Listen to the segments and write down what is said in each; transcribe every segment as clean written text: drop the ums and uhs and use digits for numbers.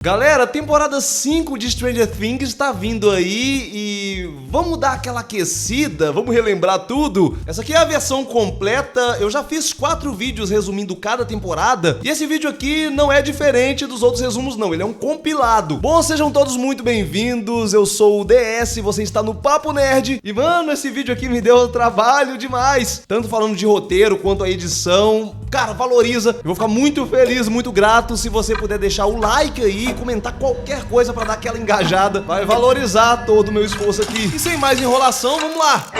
Galera, temporada 5 de Stranger Things tá vindo aí e vamos dar aquela aquecida, vamos relembrar tudo. Essa aqui é a versão completa, eu já fiz 4 vídeos resumindo cada temporada e esse vídeo aqui não é diferente dos outros resumos não, ele é um compilado. Bom, sejam todos muito bem-vindos, eu sou o DS, você está no Papo Nerd e mano, esse vídeo aqui me deu trabalho demais, tanto falando de roteiro quanto a edição. Cara, valoriza, eu vou ficar muito feliz, muito grato se você puder deixar o like aí, comentar qualquer coisa pra dar aquela engajada, vai valorizar todo o meu esforço aqui. E sem mais enrolação, vamos lá!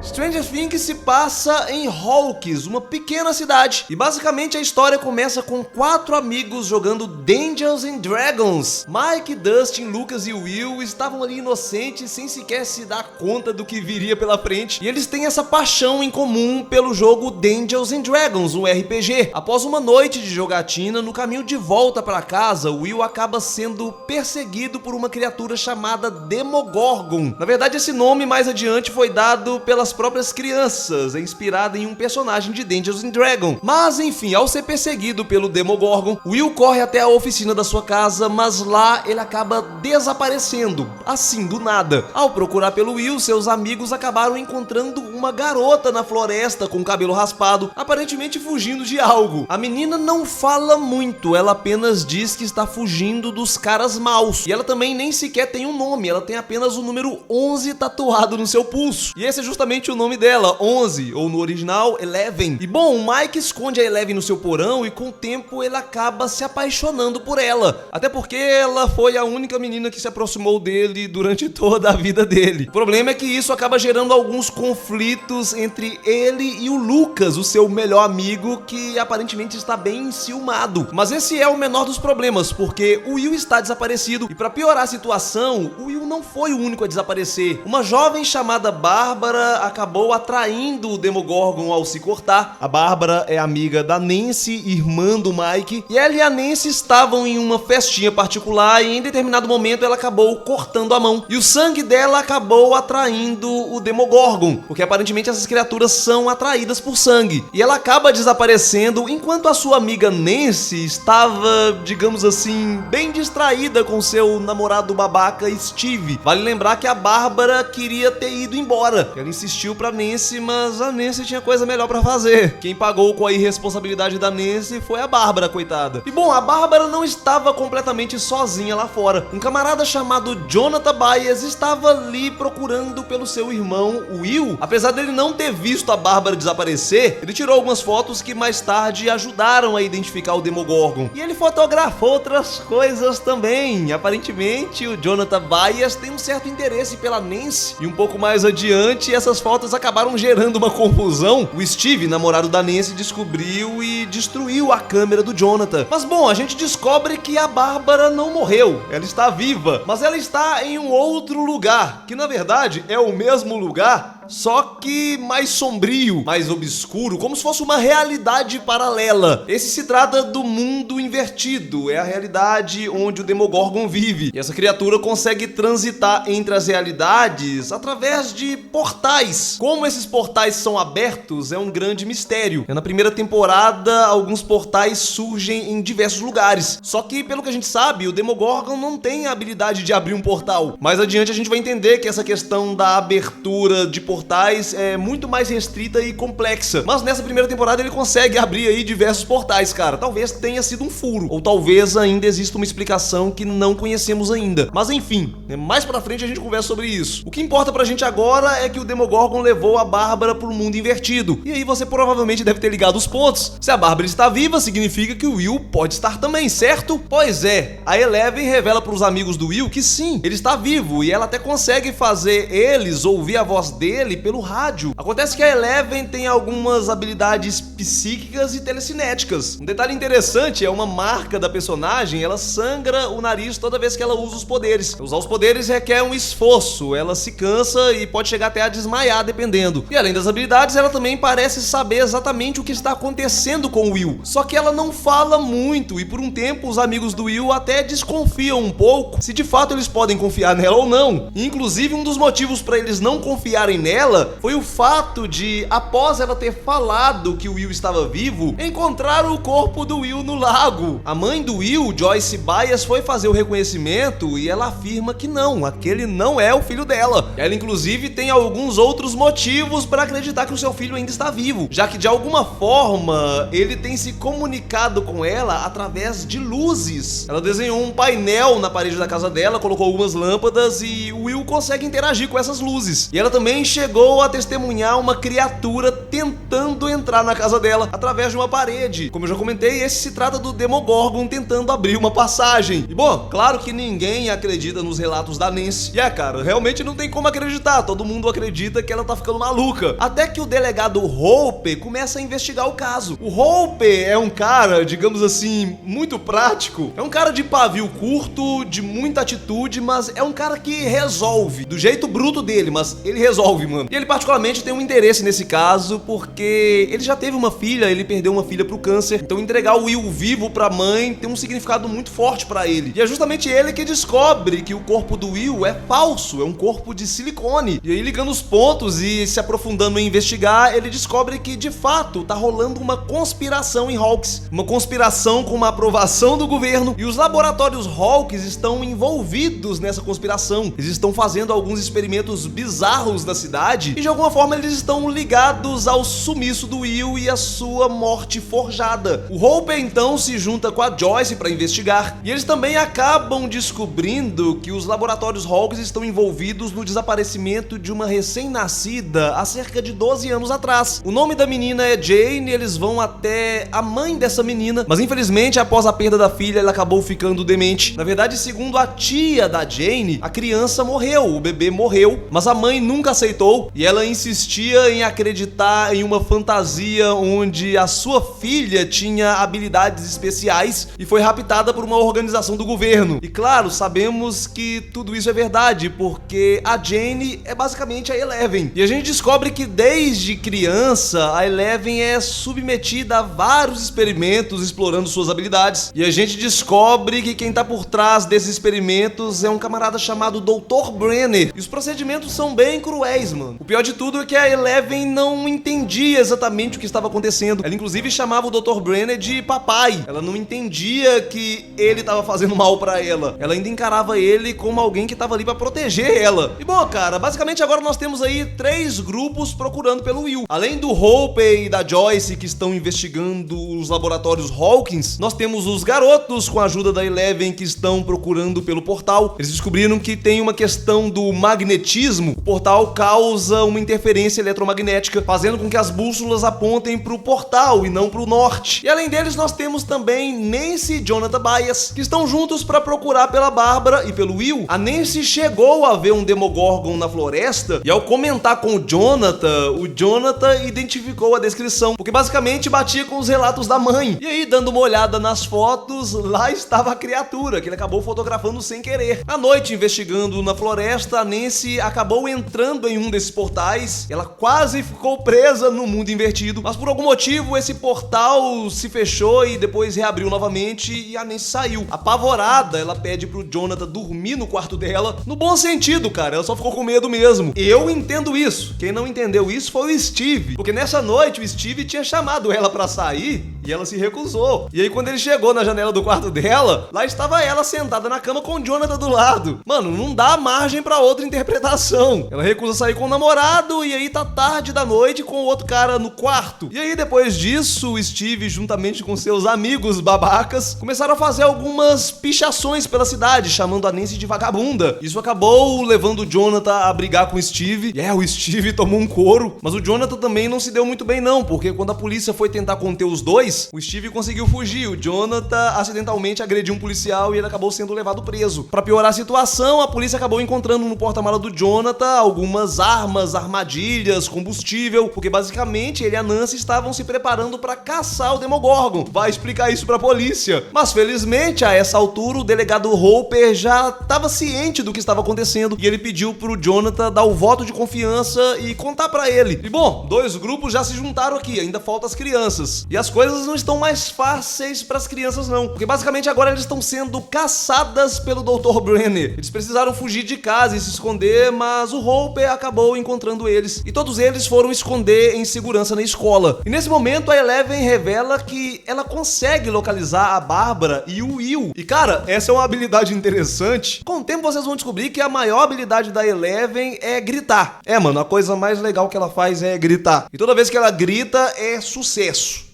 Stranger Things se passa em Hawkins, uma pequena cidade, e basicamente a história começa com 4 amigos jogando Dungeons and Dragons. Mike, Dustin, Lucas e Will estavam ali inocentes, sem sequer se dar conta do que viria pela frente, e eles têm essa paixão em comum pelo jogo Dungeons and Dragons, um RPG. Após uma noite de jogatina, no caminho de volta para casa, Will acaba sendo perseguido por uma criatura chamada Demogorgon. Na verdade, esse nome mais adiante foi dado pelas próprias crianças, é inspirada em um personagem de Dungeons and Dragons. Mas enfim, ao ser perseguido pelo Demogorgon, Will corre até a oficina da sua casa, mas lá ele acaba desaparecendo, assim, do nada. Ao procurar pelo Will, seus amigos acabaram encontrando uma garota na floresta com o cabelo raspado, aparentemente fugindo de algo. A menina não fala muito, ela apenas diz que está fugindo dos caras maus. E ela também nem sequer tem um nome, ela tem apenas o número 11 tatuado no seu pulso. E esse é justamente o nome dela, 11, ou no original, Eleven. E bom, o Mike esconde a Eleven no seu porão e com o tempo ele acaba se apaixonando por ela. Até porque ela foi a única menina que se aproximou dele durante toda a vida dele. O problema é que isso acaba gerando alguns conflitos entre ele e o Lucas, o seu melhor amigo, que aparentemente está bem enciumado. Mas esse é o menor dos problemas, porque o Will está desaparecido e para piorar a situação, o Will não foi o único a desaparecer. Uma jovem chamada Bárbara acabou atraindo o Demogorgon ao se cortar. A Bárbara é amiga da Nancy, irmã do Mike, e ela e a Nancy estavam em uma festinha particular e em determinado momento ela acabou cortando a mão. E o sangue dela acabou atraindo o Demogorgon, porque aparentemente essas criaturas são atraídas por sangue. E ela acaba desaparecendo enquanto a sua amiga Nancy estava, digamos assim, bem distraída com seu namorado babaca Steve. Vale lembrar que a Bárbara queria ter ido embora. Ela insistiu pra Nancy, mas a Nancy tinha coisa melhor pra fazer. Quem pagou com a irresponsabilidade da Nancy foi a Bárbara, coitada. E bom, a Bárbara não estava completamente sozinha lá fora. Um camarada chamado Jonathan Byers estava ali procurando pelo seu irmão Will. Apesar dele não ter visto a Bárbara desaparecer, ele tirou algumas fotos que mais tarde ajudaram a identificar o Demogorgon. E ele fotografou outras coisas também. Aparentemente, o Jonathan Byers tem um certo interesse pela Nancy. E um pouco mais adiante, essas fotos acabaram gerando uma confusão. O Steve, namorado da Nancy, descobriu e destruiu a câmera do Jonathan. Mas bom, a gente descobre que a Bárbara não morreu. Ela está viva, mas ela está em um outro lugar, que na verdade é o mesmo lugar, só que mais sombrio, mais obscuro, como se fosse uma realidade paralela. Esse se trata do mundo invertido, é a realidade onde o Demogorgon vive. E essa criatura consegue transitar entre as realidades através de portais. Como esses portais são abertos é um grande mistério. Na primeira temporada, alguns portais surgem em diversos lugares. Só que, pelo que a gente sabe, o Demogorgon não tem a habilidade de abrir um portal. Mais adiante a gente vai entender que essa questão da abertura de portais é muito mais restrita e complexa. Mas nessa primeira temporada ele consegue abrir aí diversos portais, cara. Talvez tenha sido um furo, ou talvez ainda exista uma explicação que não conhecemos ainda. Mas enfim, mais pra frente a gente conversa sobre isso. O que importa pra gente agora é que o Demogorgon levou a Bárbara pro mundo invertido. E aí você provavelmente deve ter ligado os pontos. Se a Bárbara está viva, significa que o Will pode estar também, certo? Pois é, a Eleven revela pros amigos do Will que sim, ele está vivo e ela até consegue fazer eles ouvir a voz dele pelo rádio. Acontece que a Eleven tem algumas habilidades psíquicas e telecinéticas. Um detalhe interessante é uma marca da personagem, ela sangra o nariz toda vez que ela usa os poderes. Usar os poderes requer um esforço, ela se cansa e pode chegar até a desmaiar dependendo. E além das habilidades, ela também parece saber exatamente o que está acontecendo com o Will. Só que ela não fala muito e por um tempo os amigos do Will até desconfiam um pouco se de fato eles podem confiar nela ou não. E, inclusive um dos motivos para eles não confiarem nela dela foi o fato de, após ela ter falado que o Will estava vivo, encontraram o corpo do Will no lago. A mãe do Will, Joyce Byers, foi fazer o reconhecimento e ela afirma que não, aquele não é o filho dela. Ela inclusive tem alguns outros motivos para acreditar que o seu filho ainda está vivo, já que de alguma forma ele tem se comunicado com ela através de luzes. Ela desenhou um painel na parede da casa dela, colocou algumas lâmpadas e o Will consegue interagir com essas luzes. E ela também chegou a testemunhar uma criatura tentando entrar na casa dela através de uma parede. Como eu já comentei, esse se trata do Demogorgon tentando abrir uma passagem. E bom, claro que ninguém acredita nos relatos da Nancy. E cara, realmente não tem como acreditar, todo mundo acredita que ela tá ficando maluca. Até que o delegado Hope começa a investigar o caso. O Hope é um cara, digamos assim, muito prático. É um cara de pavio curto, de muita atitude, mas é um cara que resolve, do jeito bruto dele, mas ele resolve, mano. E ele particularmente tem um interesse nesse caso, porque ele já teve uma filha, ele perdeu uma filha pro câncer, então entregar o Will vivo pra mãe tem um significado muito forte pra ele. E é justamente ele que descobre que o corpo do Will é falso, é um corpo de silicone. E aí, ligando os pontos e se aprofundando em investigar, ele descobre que de fato tá rolando uma conspiração em Hawkes, uma conspiração com uma aprovação do governo, e os laboratórios Hawkes estão envolvidos nessa conspiração. Eles estão fazendo alguns experimentos bizarros na cidade e de alguma forma eles estão ligados ao sumiço do Will e a sua morte forjada. O Hope então se junta com a Joyce para investigar e eles também acabam descobrindo que os laboratórios Hawkes estão envolvidos no desaparecimento de uma recém-nascida há cerca de 12 anos atrás. O nome da menina é Jane e eles vão até a mãe dessa menina, mas infelizmente após a perda da filha ela acabou ficando demente. Na verdade, segundo a tia da Jane, a criança morreu, o bebê morreu, mas a mãe nunca aceitou e ela insistia em acreditar em uma fantasia onde a sua filha tinha habilidades especiais e foi raptada por uma organização do governo. E claro, sabemos que tudo isso é verdade, porque a Jane é basicamente a Eleven. E a gente descobre que desde criança a Eleven é submetida a vários experimentos explorando suas habilidades. E a gente descobre que quem tá por trás desses experimentos é um camarada chamado Dr. Brenner. E os procedimentos são bem cruéis, mano. O pior de tudo é que a Eleven não entendia exatamente o que estava acontecendo. Ela inclusive chamava o Dr. Brenner de papai. Ela não entendia que ele estava fazendo mal pra ela. Ela ainda encarava ele como alguém que estava ali pra proteger ela. E bom, cara, basicamente agora nós temos aí 3 grupos procurando pelo Will. Além do Hope e da Joyce que estão investigando os laboratórios Hawkins, nós temos os garotos com a ajuda da Eleven que estão procurando pelo portal. Eles descobriram que tem uma questão do magnetismo. O portal causa uma interferência eletromagnética, fazendo com que as bússolas apontem pro portal e não pro norte. E além deles, nós temos também Nancy e Jonathan Byers, que estão juntos para procurar pela Bárbara e pelo Will. A Nancy chegou a ver um Demogorgon na floresta e ao comentar com o Jonathan identificou a descrição, porque basicamente batia com os relatos da mãe. E aí, dando uma olhada nas fotos, lá estava a criatura que ele acabou fotografando sem querer. À noite, investigando na floresta, a Nancy acabou entrando em um desses portais. Ela quase ficou presa no mundo invertido, mas por algum motivo esse portal se fechou e depois reabriu novamente e a Nancy saiu. Apavorada, ela pede pro Jonathan dormir no quarto dela. No bom sentido, cara, ela só ficou com medo mesmo. Eu entendo isso. Quem não entendeu isso foi o Steve, porque nessa noite o Steve tinha chamado ela pra sair e ela se recusou. E aí quando ele chegou na janela do quarto dela, lá estava ela sentada na cama com o Jonathan do lado. Mano, não dá margem pra outra interpretação. Ela recusa sair com o namorado e aí tá tarde da noite com o outro cara no quarto. E aí depois disso, o Steve, juntamente com seus amigos babacas, começaram a fazer algumas pichações pela cidade, chamando a Nancy de vagabunda. Isso acabou levando o Jonathan a brigar com o Steve. E o Steve tomou um couro, mas o Jonathan também não se deu muito bem não, porque quando a polícia foi tentar conter os dois, o Steve conseguiu fugir. O Jonathan acidentalmente agrediu um policial e ele acabou sendo levado preso. Pra piorar a situação, a polícia acabou encontrando no porta-mala do Jonathan algumas armas, armadilhas, combustível, porque basicamente ele e a Nancy estavam se preparando para caçar o Demogorgon. Vai explicar isso pra polícia. Mas felizmente, a essa altura, o delegado Hopper já estava ciente do que estava acontecendo e ele pediu pro Jonathan dar o voto de confiança e contar pra ele. E bom, dois grupos já se juntaram aqui, ainda faltam as crianças. E as coisas não estão mais fáceis pras crianças não, porque basicamente agora eles estão sendo caçadas pelo Dr. Brenner. Eles precisaram fugir de casa e se esconder, mas o Hopper acabou encontrando eles. E todos eles foram esconder em segurança na escola. E nesse momento a Eleven revela que ela consegue localizar a Bárbara e o Will. E cara, essa é uma habilidade interessante. Com o tempo vocês vão descobrir que a maior habilidade da Eleven é gritar. É, mano, a coisa mais legal que ela faz é gritar. E toda vez que ela grita é sucesso.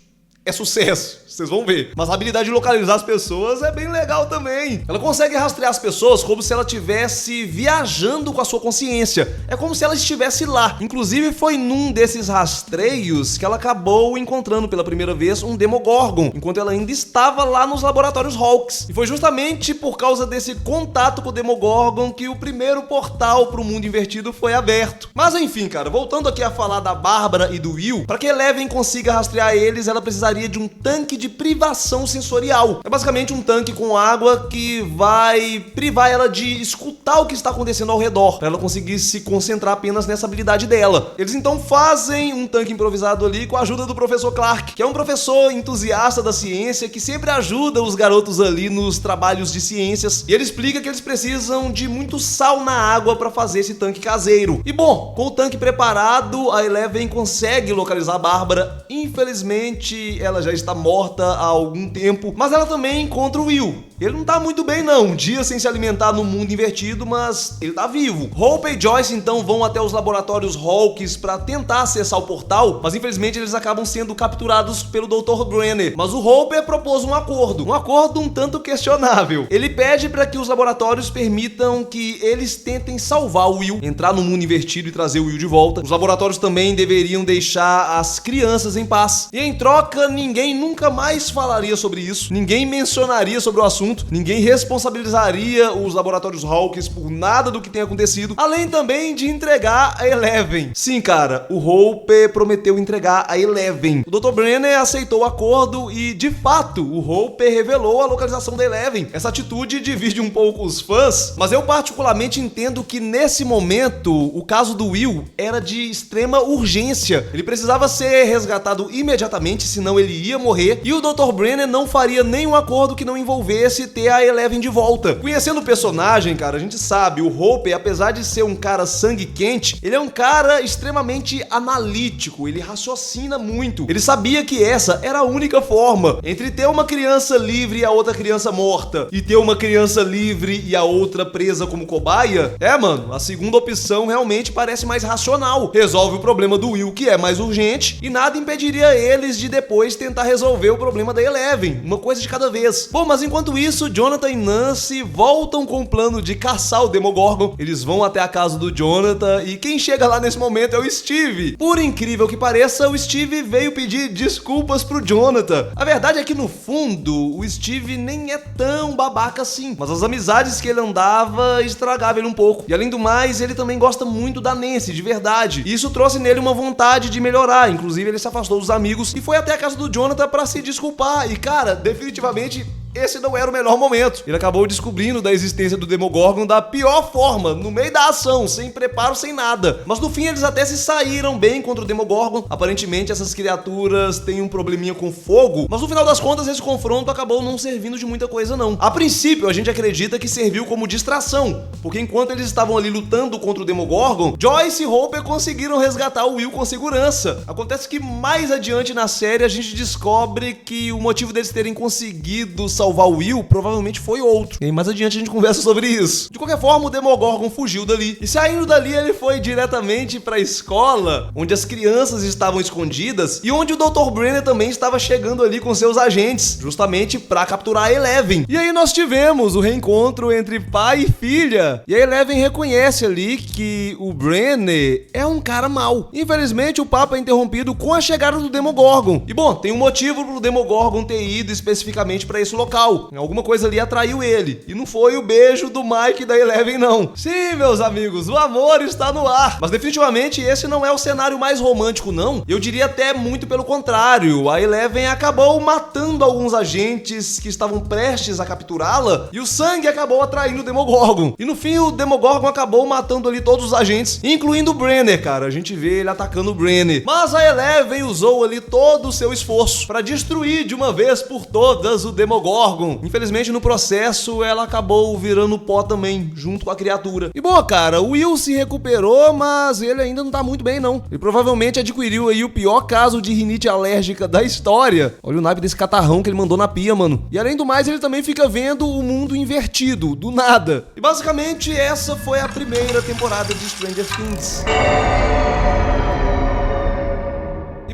É sucesso. Vocês vão ver. Mas a habilidade de localizar as pessoas é bem legal também. Ela consegue rastrear as pessoas como se ela estivesse viajando com a sua consciência. É como se ela estivesse lá. Inclusive foi num desses rastreios que ela acabou encontrando pela primeira vez um Demogorgon, enquanto ela ainda estava lá nos laboratórios Hawks. E foi justamente por causa desse contato com o Demogorgon que o primeiro portal para o mundo invertido foi aberto. Mas enfim, cara, voltando aqui a falar da Bárbara e do Will, para que Eleven consiga rastrear eles, ela precisaria de um tanque de privação sensorial. É basicamente um tanque com água que vai privar ela de escutar o que está acontecendo ao redor, para ela conseguir se concentrar apenas nessa habilidade dela. Eles então fazem um tanque improvisado ali com a ajuda do professor Clark, que é um professor entusiasta da ciência que sempre ajuda os garotos ali nos trabalhos de ciências, e ele explica que eles precisam de muito sal na água para fazer esse tanque caseiro. E bom, com o tanque preparado, a Eleven consegue localizar a Bárbara. Infelizmente, ela já está morta há algum tempo, mas ela também encontra o Will. Ele não tá muito bem não, um dia sem se alimentar no mundo invertido, mas ele tá vivo. Hope e Joyce então vão até os laboratórios Hawks para tentar acessar o portal, mas infelizmente eles acabam sendo capturados pelo Dr. Brenner. Mas o Hope propôs um acordo um tanto questionável. Ele pede para que os laboratórios permitam que eles tentem salvar o Will, entrar no mundo invertido e trazer o Will de volta. Os laboratórios também deveriam deixar as crianças em paz. E em troca, ninguém nunca mais falaria sobre isso, ninguém mencionaria sobre o assunto, ninguém responsabilizaria os laboratórios Hawks por nada do que tenha acontecido, além também de entregar a Eleven. Sim, cara, o Hope prometeu entregar a Eleven. O Dr. Brenner aceitou o acordo e, de fato, o Hope revelou a localização da Eleven. Essa atitude divide um pouco os fãs, mas eu particularmente entendo que nesse momento o caso do Will era de extrema urgência. Ele precisava ser resgatado imediatamente, senão ele ia morrer, e o Dr. Brenner não faria nenhum acordo que não envolvesse ter a Eleven de volta. Conhecendo o personagem, cara, a gente sabe, o Hope, apesar de ser um cara sangue quente, ele é um cara extremamente analítico, ele raciocina muito. Ele sabia que essa era a única forma entre ter uma criança livre e a outra criança morta, e ter uma criança livre e a outra presa como cobaia. É, mano, a segunda opção realmente parece mais racional. Resolve o problema do Will, que é mais urgente, e nada impediria eles de depois tentar resolver o problema da Eleven, uma coisa de cada vez. Bom, mas enquanto isso, Jonathan e Nancy voltam com o plano de caçar o Demogorgon. Eles vão até a casa do Jonathan e quem chega lá nesse momento é o Steve. Por incrível que pareça, o Steve veio pedir desculpas pro Jonathan. A verdade é que no fundo, o Steve nem é tão babaca assim, mas as amizades que ele andava estragavam ele um pouco. E além do mais, ele também gosta muito da Nancy, de verdade. E isso trouxe nele uma vontade de melhorar. Inclusive, ele se afastou dos amigos e foi até a casa do Jonathan pra se desculpar. E cara, definitivamente esse não era o melhor momento. Ele acabou descobrindo da existência do Demogorgon da pior forma, no meio da ação, sem preparo, sem nada. Mas no fim eles até se saíram bem contra o Demogorgon. Aparentemente essas criaturas têm um probleminha com fogo, mas no final das contas esse confronto acabou não servindo de muita coisa não. A princípio a gente acredita que serviu como distração, porque enquanto eles estavam ali lutando contra o Demogorgon, Joyce e Hopper conseguiram resgatar o Will com segurança. Acontece que mais adiante na série a gente descobre que o motivo deles terem conseguido salvar o Will provavelmente foi outro. E mais adiante a gente conversa sobre isso. De qualquer forma, o Demogorgon fugiu dali. E saindo dali, ele foi diretamente pra escola, onde as crianças estavam escondidas e onde o Dr. Brenner também estava chegando ali com seus agentes, justamente pra capturar a Eleven. E aí nós tivemos o reencontro entre pai e filha. E a Eleven reconhece ali que o Brenner é um cara mau. Infelizmente, o papo é interrompido com a chegada do Demogorgon. E bom, tem um motivo pro Demogorgon ter ido especificamente pra esse local. local. Alguma coisa ali atraiu ele. E não foi o beijo do Mike e da Eleven, não. Sim, meus amigos, o amor está no ar. Mas definitivamente esse não é o cenário mais romântico, não. Eu diria até muito pelo contrário. A Eleven acabou matando alguns agentes que estavam prestes a capturá-la e o sangue acabou atraindo o Demogorgon. E no fim o Demogorgon acabou matando ali todos os agentes, incluindo o Brenner, cara. A gente vê ele atacando o Brenner. Mas a Eleven usou ali todo o seu esforço para destruir de uma vez por todas o Demogorgon. Infelizmente no processo ela acabou virando pó também, junto com a criatura. E bom, cara, o Will se recuperou, mas ele ainda não tá muito bem, não. Ele provavelmente adquiriu aí o pior caso de rinite alérgica da história. Olha o naipe desse catarrão que ele mandou na pia, mano. E além do mais, ele também fica vendo o mundo invertido, do nada. E basicamente essa foi a primeira temporada de Stranger Things.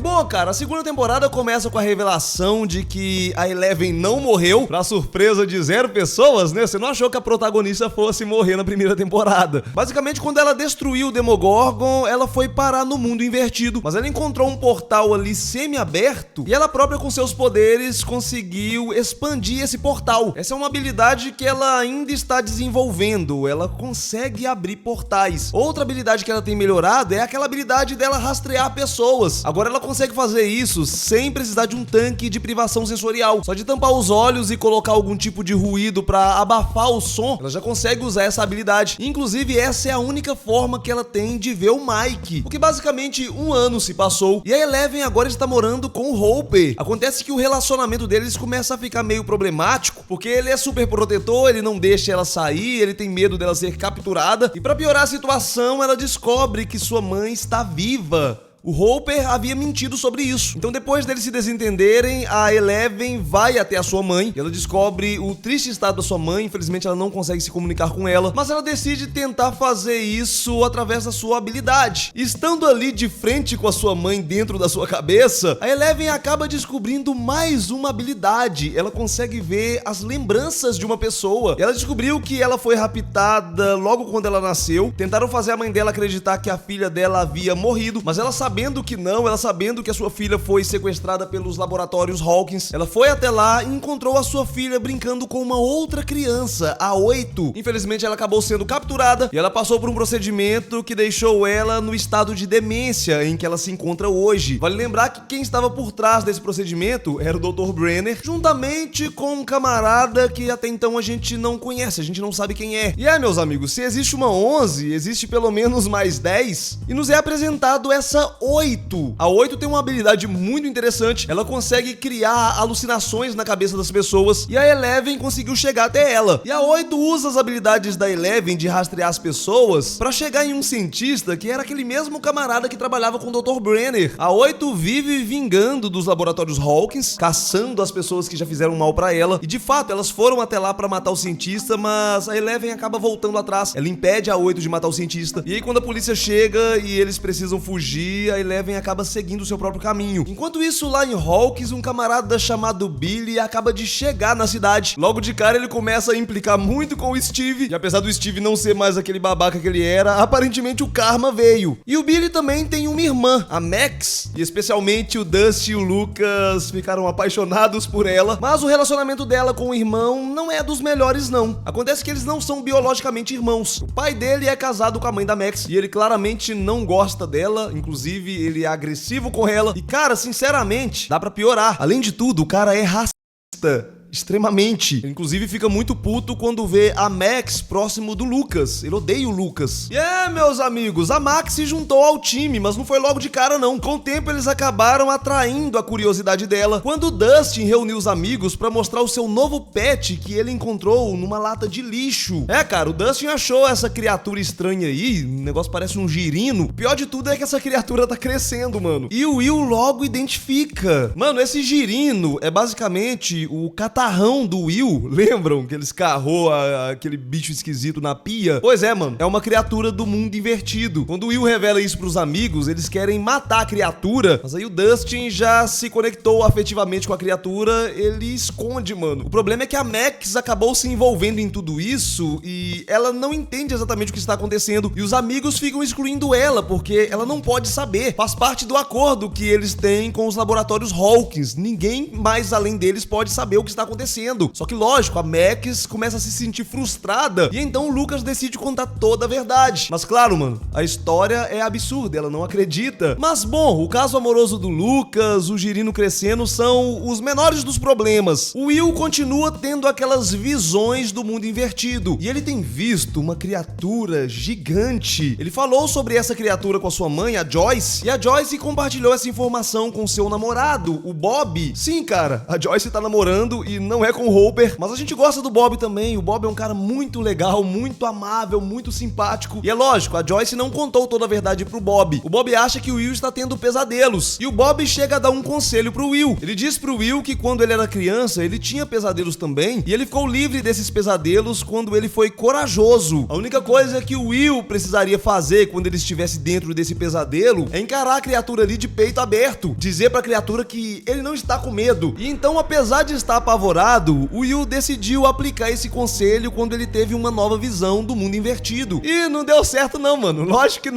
Bom, cara, a segunda temporada começa com a revelação de que a Eleven não morreu, pra surpresa de 0 pessoas, né? Você não achou que a protagonista fosse morrer na primeira temporada. Basicamente, quando ela destruiu o Demogorgon, ela foi parar no mundo invertido, mas ela encontrou um portal ali semi-aberto e ela própria, com seus poderes, conseguiu expandir esse portal. Essa é uma habilidade que ela ainda está desenvolvendo, ela consegue abrir portais. Outra habilidade que ela tem melhorado é aquela habilidade dela rastrear pessoas. Agora ela consegue fazer isso sem precisar de um tanque de privação sensorial. Só de tampar os olhos e colocar algum tipo de ruído pra abafar o som, ela já consegue usar essa habilidade. Inclusive, essa é a única forma que ela tem de ver o Mike. Porque basicamente 1 ano se passou e a Eleven agora está morando com o Hopper. Acontece que o relacionamento deles começa a ficar meio problemático, porque ele é super protetor, ele não deixa ela sair, ele tem medo dela ser capturada. E pra piorar a situação, ela descobre que sua mãe está viva. O Hopper havia mentido sobre isso. Então, depois deles se desentenderem, a Eleven vai até a sua mãe e ela descobre o triste estado da sua mãe. Infelizmente, ela não consegue se comunicar com ela, mas ela decide tentar fazer isso através da sua habilidade. Estando ali de frente com a sua mãe dentro da sua cabeça, a Eleven acaba descobrindo mais uma habilidade. Ela consegue ver as lembranças de uma pessoa. Ela descobriu que ela foi raptada logo quando ela nasceu. Tentaram fazer a mãe dela acreditar que a filha dela havia morrido, mas ela sabendo que não, ela sabendo que a sua filha foi sequestrada pelos laboratórios Hawkins, ela foi até lá e encontrou a sua filha brincando com uma outra criança, a 8. Infelizmente, ela acabou sendo capturada e ela passou por um procedimento que deixou ela no estado de demência em que ela se encontra hoje. Vale lembrar que quem estava por trás desse procedimento era o Dr. Brenner, juntamente com um camarada que até então a gente não conhece, a gente não sabe quem é. E meus amigos, se existe uma 11, existe pelo menos mais 10 e nos é apresentado essa 8. A 8 tem uma habilidade muito interessante. Ela consegue criar alucinações na cabeça das pessoas e a Eleven conseguiu chegar até ela. E a 8 usa as habilidades da Eleven de rastrear as pessoas pra chegar em um cientista que era aquele mesmo camarada que trabalhava com o Dr. Brenner. A 8 vive vingando dos laboratórios Hawkins, caçando as pessoas que já fizeram mal pra ela. E de fato, elas foram até lá pra matar o cientista, mas a Eleven acaba voltando atrás. Ela impede a 8 de matar o cientista. E aí quando a polícia chega e eles precisam fugir, a Eleven acaba seguindo o seu próprio caminho. Enquanto isso, lá em Hawkins, um camarada chamado Billy acaba de chegar na cidade. Logo de cara, ele começa a implicar muito com o Steve, e apesar do Steve não ser mais aquele babaca que ele era, aparentemente o karma veio. E o Billy também tem uma irmã, a Max, e especialmente o Dusty e o Lucas ficaram apaixonados por ela, mas o relacionamento dela com o irmão não é dos melhores, não. Acontece que eles não são biologicamente irmãos. O pai dele é casado com a mãe da Max, e ele claramente não gosta dela, inclusive ele é agressivo com ela. E cara, sinceramente, dá pra piorar. Além de tudo, o cara é racista. Extremamente. Ele, inclusive, fica muito puto quando vê a Max próximo do Lucas. Ele odeia o Lucas. E meus amigos, a Max se juntou ao time, mas não foi logo de cara, não. Com o tempo, eles acabaram atraindo a curiosidade dela. Quando o Dustin reuniu os amigos pra mostrar o seu novo pet que ele encontrou numa lata de lixo. Cara, o Dustin achou essa criatura estranha aí. O negócio parece um girino. O pior de tudo é que essa criatura tá crescendo, mano. E o Will logo identifica. Mano, esse girino é basicamente o catarrão do Will. Lembram que ele escarrou aquele bicho esquisito na pia? Pois é, mano. É uma criatura do mundo invertido. Quando o Will revela isso pros amigos, eles querem matar a criatura, mas aí o Dustin já se conectou afetivamente com a criatura, ele esconde, mano. O problema é que a Max acabou se envolvendo em tudo isso e ela não entende exatamente o que está acontecendo e os amigos ficam excluindo ela porque ela não pode saber. Faz parte do acordo que eles têm com os laboratórios Hawkins. Ninguém mais além deles pode saber o que está acontecendo. Só que lógico, a Max começa a se sentir frustrada e então o Lucas decide contar toda a verdade. Mas claro, mano, a história é absurda, ela não acredita. Mas bom, o caso amoroso do Lucas, o Girino crescendo são os menores dos problemas. O Will continua tendo aquelas visões do mundo invertido e ele tem visto uma criatura gigante. Ele falou sobre essa criatura com a sua mãe, a Joyce, e a Joyce compartilhou essa informação com seu namorado, o Bob. Sim, cara, a Joyce tá namorando e não é com o Hopper, mas a gente gosta do Bob também. O Bob é um cara muito legal, muito amável, muito simpático. E é lógico, a Joyce não contou toda a verdade pro Bob. O Bob acha que o Will está tendo pesadelos e o Bob chega a dar um conselho pro Will. Ele diz pro Will que quando ele era criança, ele tinha pesadelos também e ele ficou livre desses pesadelos quando ele foi corajoso. A única coisa que o Will precisaria fazer quando ele estivesse dentro desse pesadelo é encarar a criatura ali de peito aberto, dizer pra criatura que ele não está com medo. E então, apesar de estar apavorado, o Will decidiu aplicar esse conselho quando ele teve uma nova visão do mundo invertido. E não deu certo não, mano. Lógico que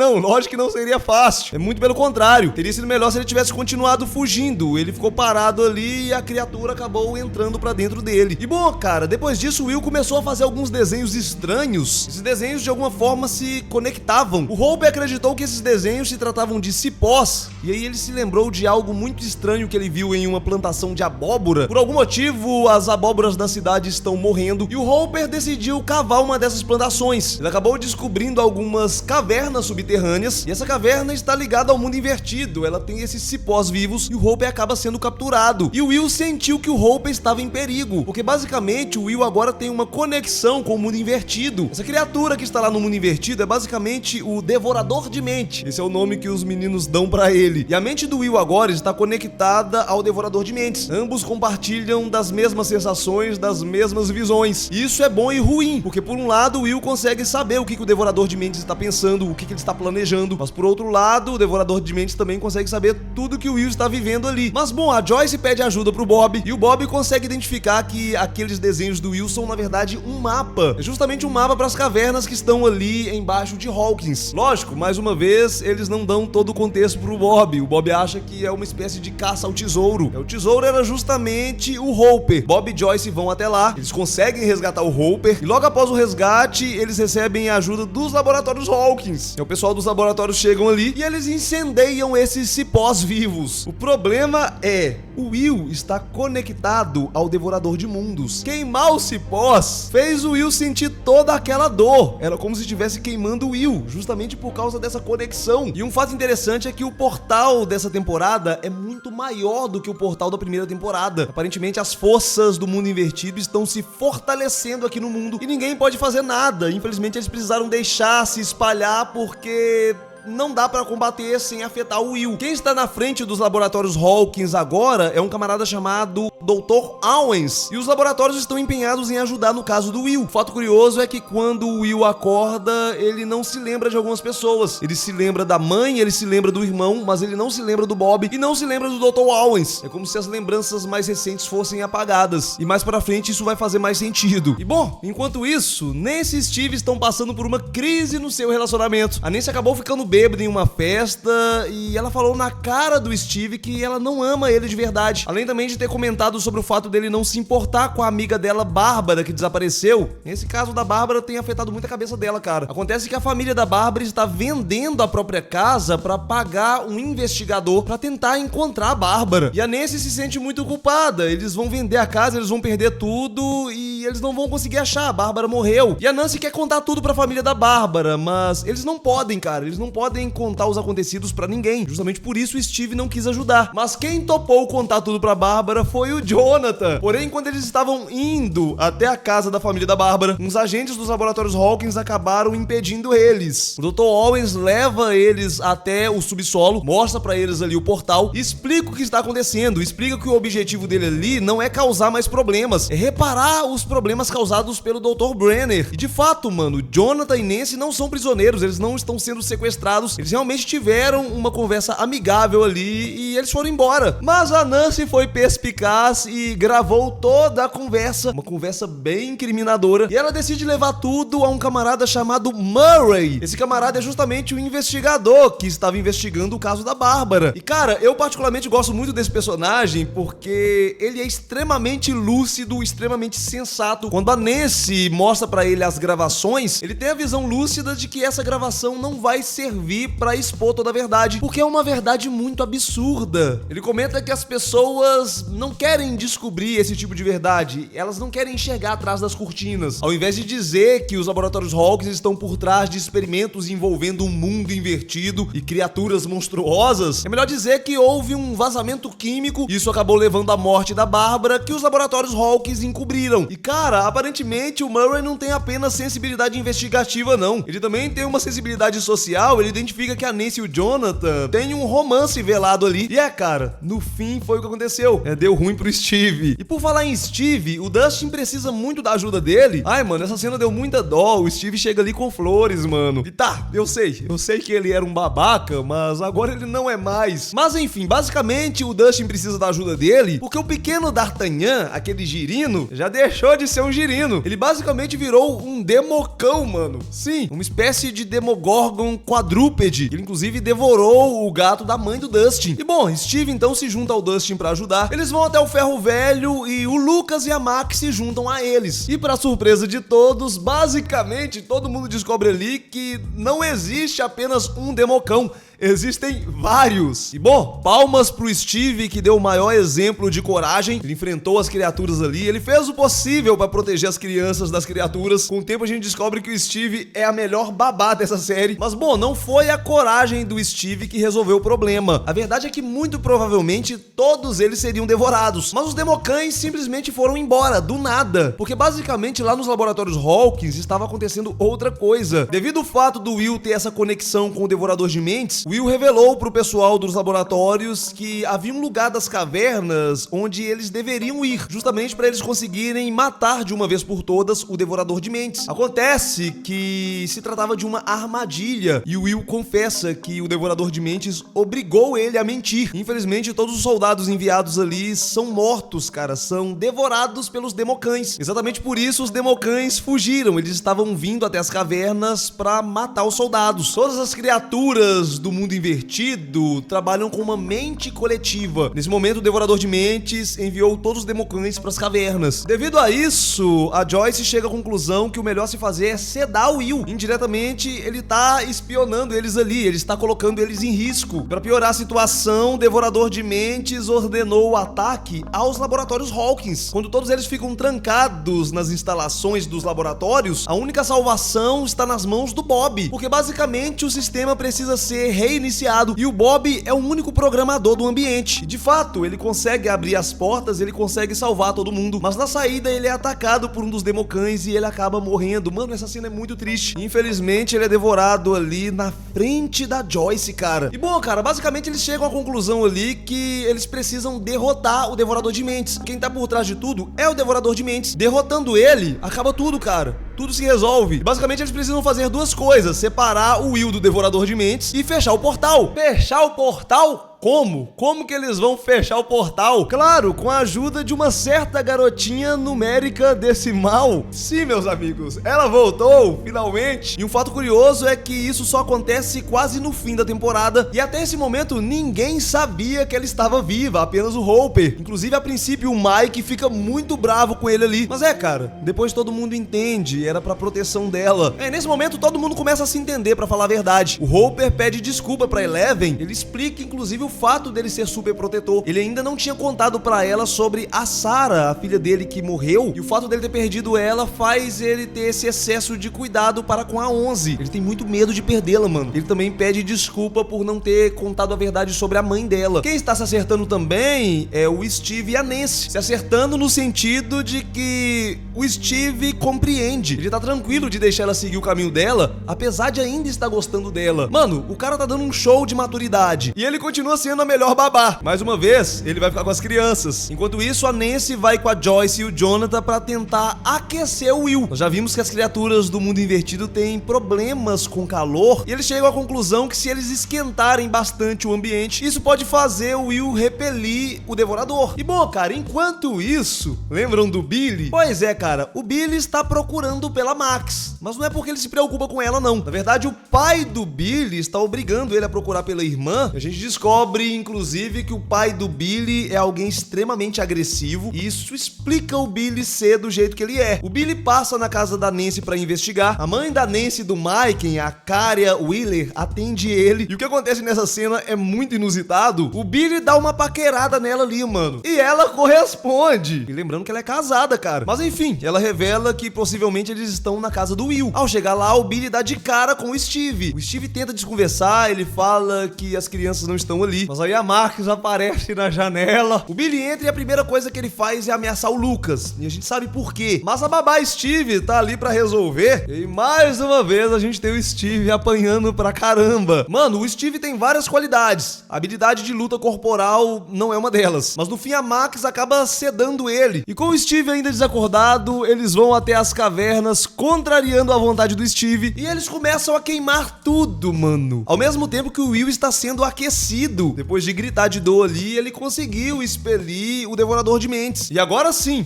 não seria fácil. É muito pelo contrário. Teria sido melhor se ele tivesse continuado fugindo. Ele ficou parado ali e a criatura acabou entrando pra dentro dele. E bom, cara, depois disso o Will começou a fazer alguns desenhos estranhos. Esses desenhos de alguma forma se conectavam. O Hopper acreditou que esses desenhos se tratavam de cipós. E aí ele se lembrou de algo muito estranho que ele viu em uma plantação de abóbora. Por algum motivo, as abóboras da cidade estão morrendo e o Hopper decidiu cavar uma dessas plantações. Ele acabou descobrindo algumas cavernas subterrâneas e essa caverna está ligada ao mundo invertido. Ela tem esses cipós vivos e o Hopper acaba sendo capturado. E o Will sentiu que o Hopper estava em perigo, porque basicamente o Will agora tem uma conexão com o mundo invertido. Essa criatura que está lá no mundo invertido é basicamente o Devorador de Mente. Esse é o nome que os meninos dão pra ele. E a mente do Will agora está conectada ao Devorador de Mentes. Ambos compartilham das mesmas sensações, das mesmas visões. E isso é bom e ruim, porque por um lado o Will consegue saber o que o Devorador de Mentes está pensando, o que ele está planejando, mas por outro lado o Devorador de Mentes também consegue saber tudo que o Will está vivendo ali. Mas bom, a Joyce pede ajuda pro Bob e o Bob consegue identificar que aqueles desenhos do Will são na verdade um mapa. É justamente um mapa para as cavernas que estão ali embaixo de Hawkins. Lógico, mais uma vez, eles não dão todo o contexto pro Bob. O Bob acha que é uma espécie de caça ao tesouro. O tesouro era justamente o Hopper. Bob e Joyce vão até lá, eles conseguem resgatar o Hopper e logo após o resgate, eles recebem a ajuda dos laboratórios Hawkins. O pessoal dos laboratórios chegam ali e eles incendeiam esses cipós vivos. O problema é, o Will está conectado ao Devorador de Mundos. Queimar os cipós fez o Will sentir toda aquela dor. Era como se estivesse queimando o Will, justamente por causa dessa conexão. E um fato interessante é que o portal dessa temporada é muito maior do que o portal da primeira temporada. Aparentemente as forças do mundo invertido estão se fortalecendo aqui no mundo e ninguém pode fazer nada. Infelizmente eles precisaram deixar se espalhar porque não dá pra combater sem afetar o Will. Quem está na frente dos laboratórios Hawkins agora é um camarada chamado Dr. Owens, e os laboratórios estão empenhados em ajudar no caso do Will. O fato curioso é que quando o Will acorda, ele não se lembra de algumas pessoas. Ele se lembra da mãe, ele se lembra do irmão, mas ele não se lembra do Bob e não se lembra do Dr. Owens. É como se as lembranças mais recentes fossem apagadas. E mais pra frente isso vai fazer mais sentido. E bom, enquanto isso, Nancy e Steve estão passando por uma crise no seu relacionamento. A Nancy acabou ficando bêbada em uma festa e ela falou na cara do Steve que ela não ama ele de verdade. Além também de ter comentado sobre o fato dele não se importar com a amiga dela, Bárbara, que desapareceu. Nesse caso da Bárbara tem afetado muito a cabeça dela, cara. Acontece que a família da Bárbara está vendendo a própria casa pra pagar um investigador pra tentar encontrar a Bárbara. E a Nancy se sente muito culpada. Eles vão vender a casa, eles vão perder tudo e eles não vão conseguir achar. A Bárbara morreu. E a Nancy quer contar tudo pra família da Bárbara, mas eles não podem, cara. Eles não podem contar os acontecidos pra ninguém. Justamente por isso o Steve não quis ajudar. Mas quem topou contar tudo pra Bárbara foi o Jonathan. Porém, quando eles estavam indo até a casa da família da Bárbara, uns agentes dos laboratórios Hawkins acabaram impedindo eles. O Dr. Owens leva eles até o subsolo, mostra pra eles ali o portal, explica o que está acontecendo, explica que o objetivo dele ali não é causar mais problemas, é reparar os problemas causados pelo Dr. Brenner. E de fato, mano, Jonathan e Nancy não são prisioneiros, eles não estão sendo sequestrados separados, eles realmente tiveram uma conversa amigável ali e eles foram embora. Mas a Nancy foi perspicaz e gravou toda a conversa, uma conversa bem incriminadora, e ela decide levar tudo a um camarada chamado Murray. Esse camarada é justamente o investigador que estava investigando o caso da Bárbara. E cara, eu particularmente gosto muito desse personagem porque ele é extremamente lúcido, extremamente sensato. Quando a Nancy mostra pra ele as gravações, ele tem a visão lúcida de que essa gravação não vai servir pra expor toda a verdade, porque é uma verdade muito absurda. Ele comenta que as pessoas não querem descobrir esse tipo de verdade, elas não querem enxergar atrás das cortinas. Ao invés de dizer que os laboratórios Hawkins estão por trás de experimentos envolvendo um mundo invertido e criaturas monstruosas, é melhor dizer que houve um vazamento químico e isso acabou levando à morte da Bárbara, que os laboratórios Hawkins encobriram. E cara, aparentemente o Murray não tem apenas sensibilidade investigativa não, ele também tem uma sensibilidade social. Ele identifica que a Nancy e o Jonathan têm um romance velado ali. E cara, no fim foi o que aconteceu. Deu ruim pro Steve. E por falar em Steve, o Dustin precisa muito da ajuda dele. Ai, mano, essa cena deu muita dó. O Steve chega ali com flores, mano. E tá, eu sei que ele era um babaca, mas agora ele não é mais. Mas enfim, basicamente o Dustin precisa da ajuda dele porque o pequeno D'Artagnan, aquele girino, já deixou de ser um girino. Ele basicamente virou um democão, mano. Sim, uma espécie de Demogorgon quadrúpede. Ele inclusive devorou o gato da mãe do Dustin. E bom, Steve então se junta ao Dustin pra ajudar. Eles vão até o Ferro Velho e o Lucas e a Max se juntam a eles. E pra surpresa de todos, basicamente todo mundo descobre ali que não existe apenas um Democão. Existem vários. E bom, palmas pro Steve, que deu o maior exemplo de coragem. Ele enfrentou as criaturas ali, ele fez o possível pra proteger as crianças das criaturas. Com o tempo a gente descobre que o Steve é a melhor babá dessa série. Mas bom, não foi a coragem do Steve que resolveu o problema. A verdade é que muito provavelmente todos eles seriam devorados. Mas os Democães simplesmente foram embora, do nada. Porque basicamente lá nos laboratórios Hawkins estava acontecendo outra coisa. Devido ao fato do Will ter essa conexão com o Devorador de Mentes, Will revelou pro pessoal dos laboratórios que havia um lugar das cavernas onde eles deveriam ir, justamente para eles conseguirem matar de uma vez por todas o Devorador de Mentes. Acontece que se tratava de uma armadilha e o Will confessa que o Devorador de Mentes obrigou ele a mentir. Infelizmente, todos os soldados enviados ali são mortos, cara, são devorados pelos Democães. Exatamente por isso os Democães fugiram, eles estavam vindo até as cavernas para matar os soldados. Todas as criaturas do mundo invertido trabalham com uma mente coletiva. Nesse momento, o Devorador de Mentes enviou todos os Democães para as cavernas. Devido a isso, a Joyce chega à conclusão que o melhor se fazer é sedar o Will. Indiretamente, ele tá espionando eles ali, ele está colocando eles em risco. Para piorar a situação, o Devorador de Mentes ordenou o ataque aos laboratórios Hawkins. Quando todos eles ficam trancados nas instalações dos laboratórios, a única salvação está nas mãos do Bob, porque basicamente o sistema precisa ser reiniciado e o Bob é o único programador do ambiente. De fato, ele consegue abrir as portas, ele consegue salvar todo mundo, mas na saída ele é atacado por um dos Democães e ele acaba morrendo. Mano, essa cena é muito triste. Infelizmente, ele é devorado ali na frente da Joyce, cara. E bom, cara, basicamente eles chegam à conclusão ali que eles precisam derrotar o Devorador de Mentes. Quem tá por trás de tudo é o Devorador de Mentes. Derrotando ele, acaba tudo, cara. Tudo se resolve. Basicamente, eles precisam fazer duas coisas: separar o Will do Devorador de Mentes e fechar o portal. Fechar o portal? Como? Como que eles vão fechar o portal? Claro, com a ajuda de uma certa garotinha numérica decimal. Sim, meus amigos, ela voltou, finalmente. E um fato curioso é que isso só acontece quase no fim da temporada. E até esse momento, ninguém sabia que ela estava viva, apenas o Hopper. Inclusive, a princípio, o Mike fica muito bravo com ele ali. Mas cara, depois todo mundo entende, era pra proteção dela. Nesse momento, todo mundo começa a se entender, pra falar a verdade. O Hopper pede desculpa pra Eleven. Ele explica, inclusive, o fato dele ser super protetor. Ele ainda não tinha contado pra ela sobre a Sarah, a filha dele que morreu, e o fato dele ter perdido ela faz ele ter esse excesso de cuidado para com a 11. Ele tem muito medo de perdê-la, mano. Ele também pede desculpa por não ter contado a verdade sobre a mãe dela. Quem está se acertando também é o Steve e a Nancy. Se acertando no sentido de que o Steve compreende. Ele tá tranquilo de deixar ela seguir o caminho dela, apesar de ainda estar gostando dela. Mano, o cara tá dando um show de maturidade. E ele continua sendo a melhor babá. Mais uma vez, ele vai ficar com as crianças. Enquanto isso, a Nancy vai com a Joyce e o Jonathan pra tentar aquecer o Will. Nós já vimos que as criaturas do mundo invertido têm problemas com calor, e eles chegam à conclusão que se eles esquentarem bastante o ambiente, isso pode fazer o Will repelir o Devorador. E bom, cara, enquanto isso, lembram do Billy? Pois é, cara, o Billy está procurando pela Max, mas não é porque ele se preocupa com ela, não. Na verdade, o pai do Billy está obrigando ele a procurar pela irmã. A gente descobre, inclusive, que o pai do Billy é alguém extremamente agressivo, e isso explica o Billy ser do jeito que ele é. O Billy passa na casa da Nancy pra investigar. A mãe da Nancy e do Mike, a Caria Wheeler, atende ele. E o que acontece nessa cena é muito inusitado. O Billy dá uma paquerada nela ali, mano, e ela corresponde. E lembrando que ela é casada, cara. Mas enfim, ela revela que possivelmente eles estão na casa do Will. Ao chegar lá, o Billy dá de cara com o Steve. O Steve tenta desconversar, ele fala que as crianças não estão ali. Mas aí a Max aparece na janela. O Billy entra e a primeira coisa que ele faz é ameaçar o Lucas. E a gente sabe por quê. Mas a babá Steve tá ali pra resolver. E mais uma vez a gente tem o Steve apanhando pra caramba. Mano, o Steve tem várias qualidades. A habilidade de luta corporal não é uma delas. Mas no fim a Max acaba sedando ele. E com o Steve ainda desacordado, eles vão até as cavernas, contrariando a vontade do Steve. E eles começam a queimar tudo, mano. Ao mesmo tempo que o Will está sendo aquecido. Depois de gritar de dor ali, ele conseguiu expelir o Devorador de Mentes. E agora sim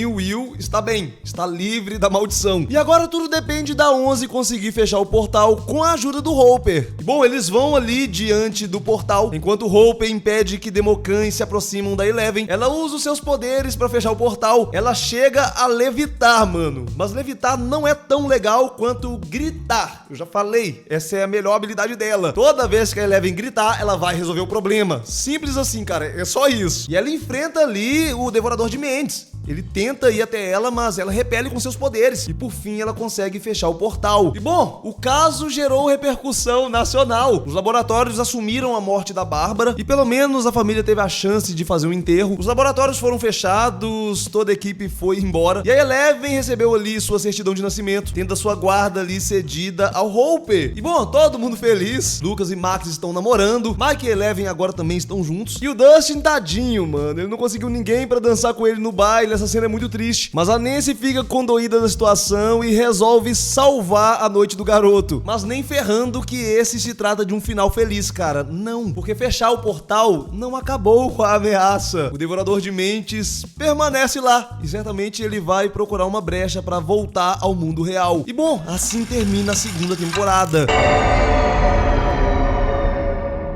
o Will está bem. Está livre da maldição. E agora tudo depende da 11 conseguir fechar o portal com a ajuda do Hopper. E bom, eles vão ali diante do portal, enquanto o Hopper impede que Democan se aproximam da Eleven. Ela usa os seus poderes pra fechar o portal. Ela chega a levitar, mano. Mas levitar não é tão legal quanto gritar. Eu já falei, essa é a melhor habilidade dela. Toda vez que a Eleven gritar, ela vai resolver o problema. Simples assim, cara, é só isso. E ela enfrenta ali o Devorador de Mentes. Ele tenta ir até ela, mas ela repele com seus poderes. E por fim ela consegue fechar o portal. E bom, o caso gerou repercussão nacional. Os laboratórios assumiram a morte da Bárbara e pelo menos a família teve a chance de fazer um enterro. Os laboratórios foram fechados, toda a equipe foi embora. E a Eleven recebeu ali sua certidão de nascimento, tendo a sua guarda ali cedida ao Hopper. E bom, todo mundo feliz. Lucas e Max estão namorando. Mike e Eleven agora também estão juntos. E o Dustin, tadinho, mano. Ele não conseguiu ninguém pra dançar com ele no baile. Essa cena é muito triste. Mas a Nancy fica condoída da situação e resolve salvar a noite do garoto. Mas nem ferrando que esse se trata de um final feliz, cara. Não, porque fechar o portal não acabou com a ameaça. O Devorador de Mentes permanece lá e certamente ele vai procurar uma brecha pra voltar ao mundo real. E bom, assim termina a segunda temporada.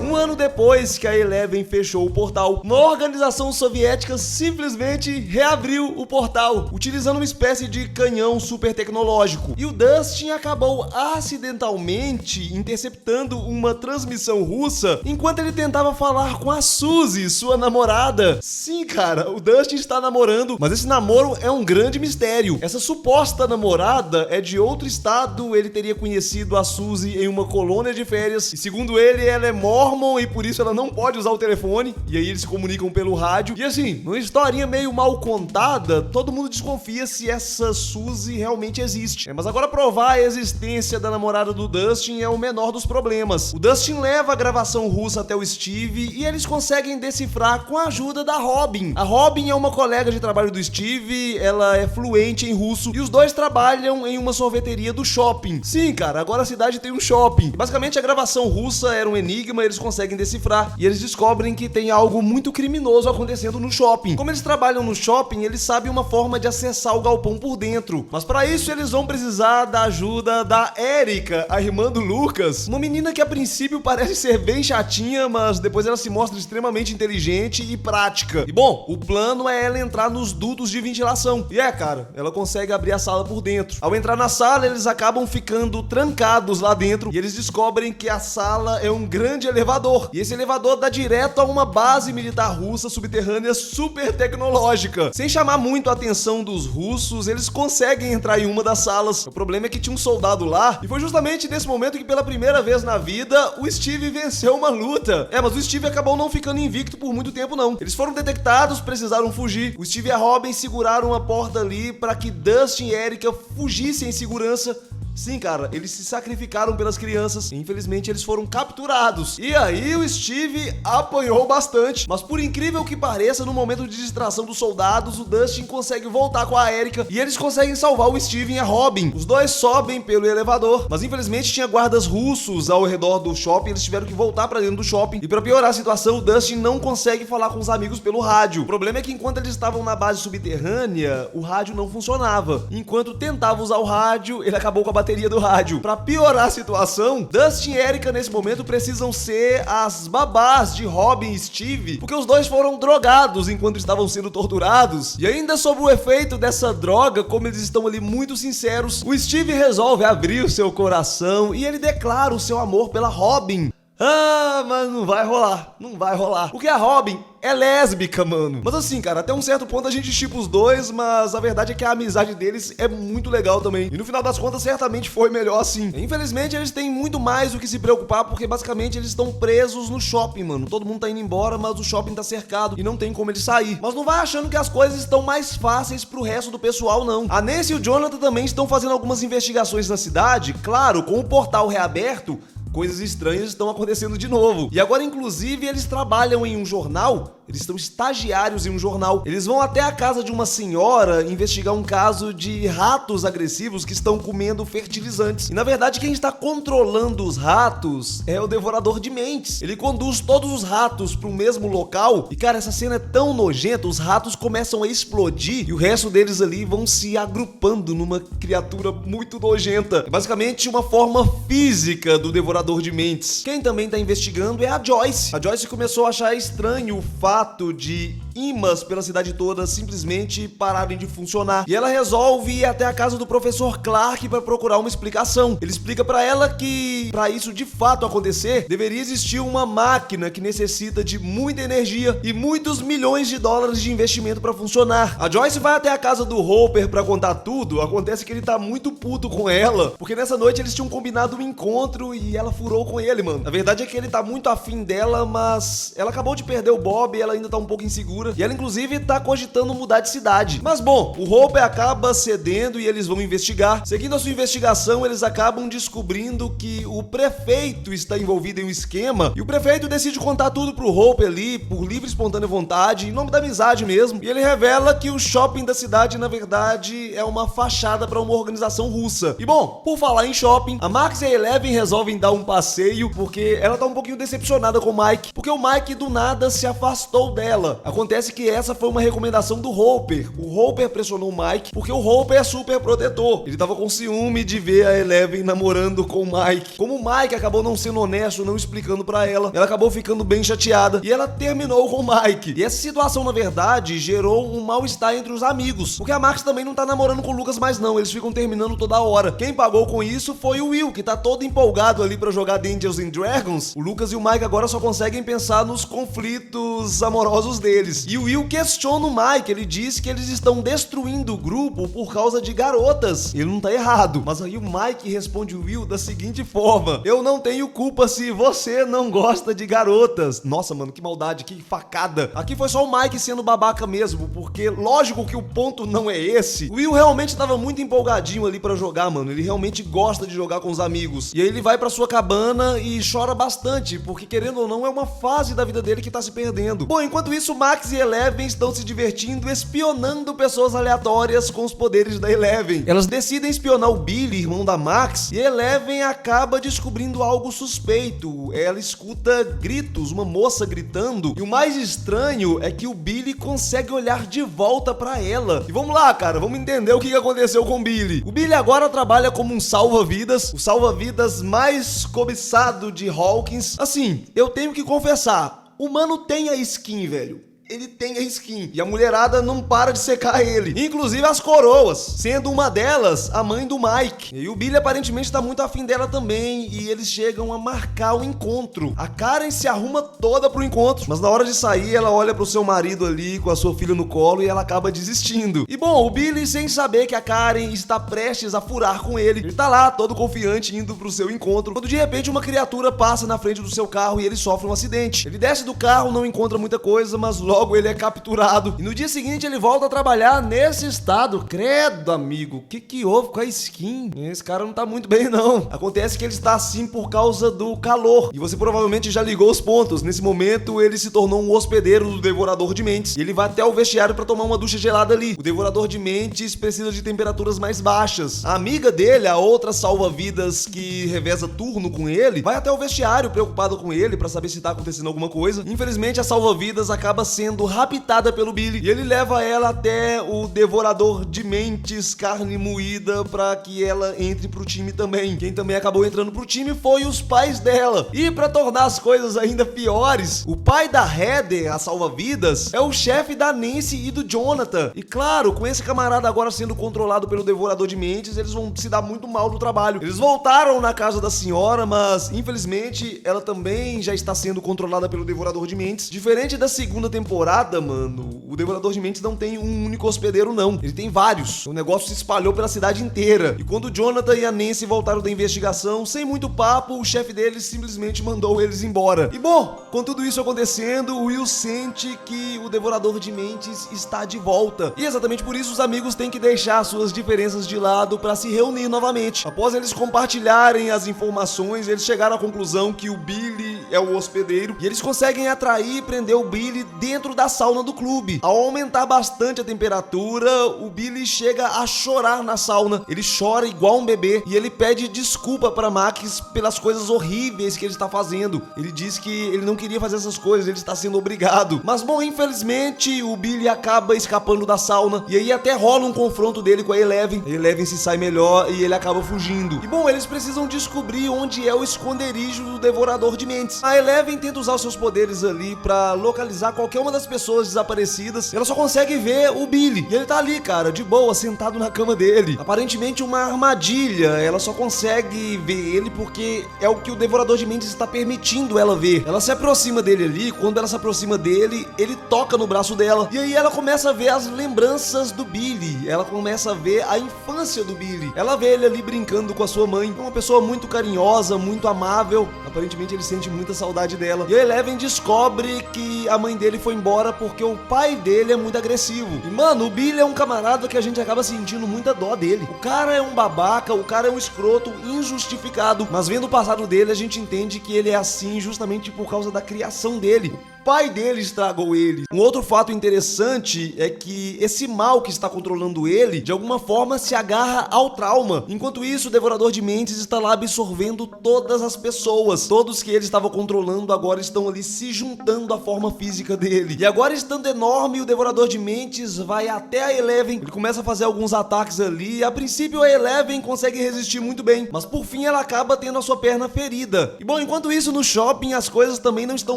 Um ano depois que a Eleven fechou o portal, uma organização soviética simplesmente reabriu o portal, utilizando uma espécie de canhão super tecnológico. E o Dustin acabou acidentalmente interceptando uma transmissão russa enquanto ele tentava falar com a Suzy, sua namorada. Sim, cara, o Dustin está namorando, mas esse namoro é um grande mistério. Essa suposta namorada é de outro estado, ele teria conhecido a Suzy em uma colônia de férias, e segundo ele, ela é mormon e por isso ela não pode usar o telefone, e aí eles se comunicam pelo rádio. E assim, numa historinha meio mal contada, todo mundo desconfia se essa Suzy realmente existe. Mas agora provar a existência da namorada do Dustin é o menor dos problemas. O Dustin leva a gravação russa até o Steve e eles conseguem decifrar com a ajuda da Robin. A Robin é uma colega de trabalho do Steve, ela é fluente em russo e os dois trabalham em uma sorveteria do shopping. Sim, cara, agora a cidade tem um shopping. Basicamente a gravação russa era um enigma, eles conseguem decifrar e eles descobrem que tem algo muito criminoso acontecendo no shopping. Como eles trabalham no shopping, eles sabem uma forma de acessar o galpão por dentro. Mas para isso eles vão precisar da ajuda da Erika, a irmã do Lucas, uma menina que a princípio parece ser bem chatinha, mas depois ela se mostra extremamente inteligente e prática. E bom, o plano é ela entrar nos dutos de ventilação. E cara, ela consegue abrir a sala por dentro. Ao entrar na sala, eles acabam ficando trancados lá dentro e eles descobrem que a sala é um grande elevador. E esse elevador dá direto a uma base militar russa subterrânea super tecnológica. Sem chamar muito a atenção dos russos, eles conseguem entrar em uma das salas. O problema é que tinha um soldado lá, e foi justamente nesse momento que pela primeira vez na vida, o Steve venceu uma luta. Mas o Steve acabou não ficando invicto por muito tempo não. Eles foram detectados, precisaram fugir. O Steve e a Robin seguraram a porta ali para que Dustin e Erika fugissem em segurança. Sim, cara, eles se sacrificaram pelas crianças e infelizmente eles foram capturados. E aí o Steve apanhou bastante, mas por incrível que pareça, no momento de distração dos soldados, o Dustin consegue voltar com a Erica e eles conseguem salvar o Steve e a Robin. Os dois sobem pelo elevador, mas infelizmente tinha guardas russos ao redor do shopping, eles tiveram que voltar pra dentro do shopping. E pra piorar a situação, o Dustin não consegue falar com os amigos pelo rádio. O problema é que enquanto eles estavam na base subterrânea, o rádio não funcionava. Enquanto tentava usar o rádio, ele acabou com a bateria do rádio. Pra piorar a situação, Dustin e Erica nesse momento precisam ser as babás de Robin e Steve, porque os dois foram drogados enquanto estavam sendo torturados. E ainda sob o efeito dessa droga, como eles estão ali muito sinceros, o Steve resolve abrir o seu coração e ele declara o seu amor pela Robin. Ah, mas não vai rolar, não vai rolar. Porque a Robin é lésbica, mano. Mas assim, cara, até um certo ponto a gente shippa os dois, mas a verdade é que a amizade deles é muito legal também. E no final das contas, certamente foi melhor assim. Infelizmente, eles têm muito mais do que se preocupar, porque basicamente eles estão presos no shopping, mano. Todo mundo tá indo embora, mas o shopping tá cercado e não tem como eles sair. Mas não vai achando que as coisas estão mais fáceis pro resto do pessoal, não. A Nancy e o Jonathan também estão fazendo algumas investigações na cidade, claro, com o portal reaberto. Coisas estranhas estão acontecendo de novo. E agora, inclusive, eles trabalham em um jornal. Eles estão estagiários em um jornal. Eles vão até a casa de uma senhora investigar um caso de ratos agressivos que estão comendo fertilizantes. E na verdade, quem está controlando os ratos é o Devorador de Mentes. Ele conduz todos os ratos para o mesmo local. E cara, essa cena é tão nojenta. Os ratos começam a explodir e o resto deles ali vão se agrupando numa criatura muito nojenta. É basicamente uma forma física do Devorador de Mentes. Quem também está investigando é a Joyce. A Joyce começou a achar estranho o fato de imãs pela cidade toda simplesmente pararem de funcionar. E ela resolve ir até a casa do professor Clark para procurar uma explicação. Ele explica para ela que para isso de fato acontecer, deveria existir uma máquina que necessita de muita energia e muitos milhões de dólares de investimento para funcionar. A Joyce vai até a casa do Hopper para contar tudo. Acontece que ele tá muito puto com ela, porque nessa noite eles tinham combinado um encontro e ela furou com ele, mano. A verdade é que ele tá muito afim dela, mas ela acabou de perder o Bob e ela ainda tá um pouco insegura. E ela, inclusive, tá cogitando mudar de cidade. Mas, bom, o Hopper acaba cedendo e eles vão investigar. Seguindo a sua investigação, eles acabam descobrindo que o prefeito está envolvido em um esquema. E o prefeito decide contar tudo pro Hopper ali, por livre e espontânea vontade, em nome da amizade mesmo. E ele revela que o shopping da cidade, na verdade, é uma fachada para uma organização russa. E, bom, por falar em shopping, a Max e a Eleven resolvem dar um passeio, porque ela tá um pouquinho decepcionada com o Mike, porque o Mike do nada se afastou dela. Acontece que essa foi uma recomendação do Hopper. O Hopper pressionou o Mike, porque o Hopper é super protetor. Ele tava com ciúme de ver a Eleven namorando com o Mike. Como o Mike acabou não sendo honesto, não explicando pra ela, ela acabou ficando bem chateada e ela terminou com o Mike. E essa situação, na verdade, gerou um mal-estar entre os amigos, porque a Max também não tá namorando com o Lucas mais não, eles ficam terminando toda hora. Quem pagou com isso foi o Will, que tá todo empolgado ali pra jogar Dungeons and Dragons. O Lucas e o Mike agora só conseguem pensar nos conflitos amorosos deles. E o Will questiona o Mike, ele diz que eles estão destruindo o grupo por causa de garotas. Ele não tá errado, mas aí o Mike responde o Will da seguinte forma: eu não tenho culpa se você não gosta de garotas. Nossa, mano, que maldade, que facada. Aqui foi só o Mike sendo babaca mesmo, porque lógico que o ponto não é esse. O Will realmente tava muito empolgadinho ali pra jogar, mano. Ele realmente gosta de jogar com os amigos. E aí ele vai pra sua cabana e chora bastante, porque querendo ou não é uma fase da vida dele que tá se perdendo. Bom, enquanto isso, Max e Eleven estão se divertindo espionando pessoas aleatórias com os poderes da Eleven. Elas decidem espionar o Billy, irmão da Max, e Eleven acaba descobrindo algo suspeito. Ela escuta gritos, uma moça gritando, e o mais estranho é que o Billy consegue olhar de volta pra ela. E vamos lá, cara, vamos entender o que aconteceu com o Billy. O Billy agora trabalha como um salva-vidas, o salva-vidas mais cobiçado de Hawkins. Assim, eu tenho que confessar, o mano tem a skin, velho. Ele tem a skin. E a mulherada não para de secar ele. Inclusive as coroas. Sendo uma delas a mãe do Mike. E o Billy aparentemente tá muito afim dela também. E eles chegam a marcar o encontro. A Karen se arruma toda pro encontro. Mas na hora de sair, ela olha pro seu marido ali com a sua filha no colo e ela acaba desistindo. E bom, o Billy, sem saber que a Karen está prestes a furar com ele, ele tá lá todo confiante indo pro seu encontro, quando de repente uma criatura passa na frente do seu carro e ele sofre um acidente. Ele desce do carro, não encontra muita coisa, mas logo logo ele é capturado. E no dia seguinte ele volta a trabalhar nesse estado. Credo, amigo, o que houve com a skin? Esse cara não tá muito bem, não. Acontece que ele está assim por causa do calor. E você provavelmente já ligou os pontos. Nesse momento ele se tornou um hospedeiro do Devorador de Mentes. E ele vai até o vestiário pra tomar uma ducha gelada ali. O Devorador de Mentes precisa de temperaturas mais baixas. A amiga dele, a outra salva-vidas que reveza turno com ele, vai até o vestiário preocupada com ele pra saber se tá acontecendo alguma coisa. Infelizmente a salva-vidas acaba sendo raptada pelo Billy e ele leva ela até o Devorador de Mentes carne moída pra que ela entre pro time também. Quem também acabou entrando pro time foi os pais dela. E pra tornar as coisas ainda piores, o pai da Heather, a salva-vidas, é o chefe da Nancy e do Jonathan. E claro, com esse camarada agora sendo controlado pelo Devorador de Mentes, eles vão se dar muito mal no trabalho. Eles voltaram na casa da senhora, mas infelizmente ela também já está sendo controlada pelo Devorador de Mentes. Diferente da segunda temporada, mano, o Devorador de Mentes não tem um único hospedeiro, não. Ele tem vários. O negócio se espalhou pela cidade inteira. E quando o Jonathan e a Nancy voltaram da investigação, sem muito papo, o chefe deles simplesmente mandou eles embora. E bom, com tudo isso acontecendo, o Will sente que o Devorador de Mentes está de volta. E exatamente por isso os amigos têm que deixar suas diferenças de lado para se reunir novamente. Após eles compartilharem as informações, eles chegaram à conclusão que o Billy é o hospedeiro e eles conseguem atrair e prender o Billy dentro da sauna do clube. Ao aumentar bastante a temperatura, o Billy chega a chorar na sauna. Ele chora igual um bebê e ele pede desculpa para Max pelas coisas horríveis que ele está fazendo. Ele diz que ele não queria fazer essas coisas, ele está sendo obrigado. Mas bom, infelizmente o Billy acaba escapando da sauna e aí até rola um confronto dele com a Eleven. A Eleven se sai melhor e ele acaba fugindo. E bom, eles precisam descobrir onde é o esconderijo do Devorador de Mentes. A Eleven tenta usar os seus poderes ali pra localizar qualquer uma das pessoas desaparecidas. Ela só consegue ver o Billy. E ele tá ali, cara, de boa, sentado na cama dele. Aparentemente uma armadilha. Ela só consegue ver ele porque é o que o Devorador de Mentes está permitindo ela ver. Ela se aproxima dele ali. Quando ela se aproxima dele, ele toca no braço dela. E aí ela começa a ver as lembranças do Billy. Ela começa a ver a infância do Billy. Ela vê ele ali brincando com a sua mãe. É uma pessoa muito carinhosa, muito amável. Aparentemente ele sente muita saudade dela. E a Eleven descobre que a mãe dele foi embora porque o pai dele é muito agressivo. E mano, o Billy é um camarada que a gente acaba sentindo muita dó dele. O cara é um babaca, o cara é um escroto injustificado. Mas vendo o passado dele, a gente entende que ele é assim justamente por causa da criação dele. O pai dele estragou ele. Um outro fato interessante é que esse mal que está controlando ele, de alguma forma se agarra ao trauma. Enquanto isso, o Devorador de Mentes está lá absorvendo todas as pessoas. Todos que ele estava controlando agora estão ali se juntando à forma física dele. E agora, estando enorme, o Devorador de Mentes vai até a Eleven. Ele começa a fazer alguns ataques ali. A princípio, a Eleven consegue resistir muito bem, mas por fim ela acaba tendo a sua perna ferida. E bom, enquanto isso, no shopping as coisas também não estão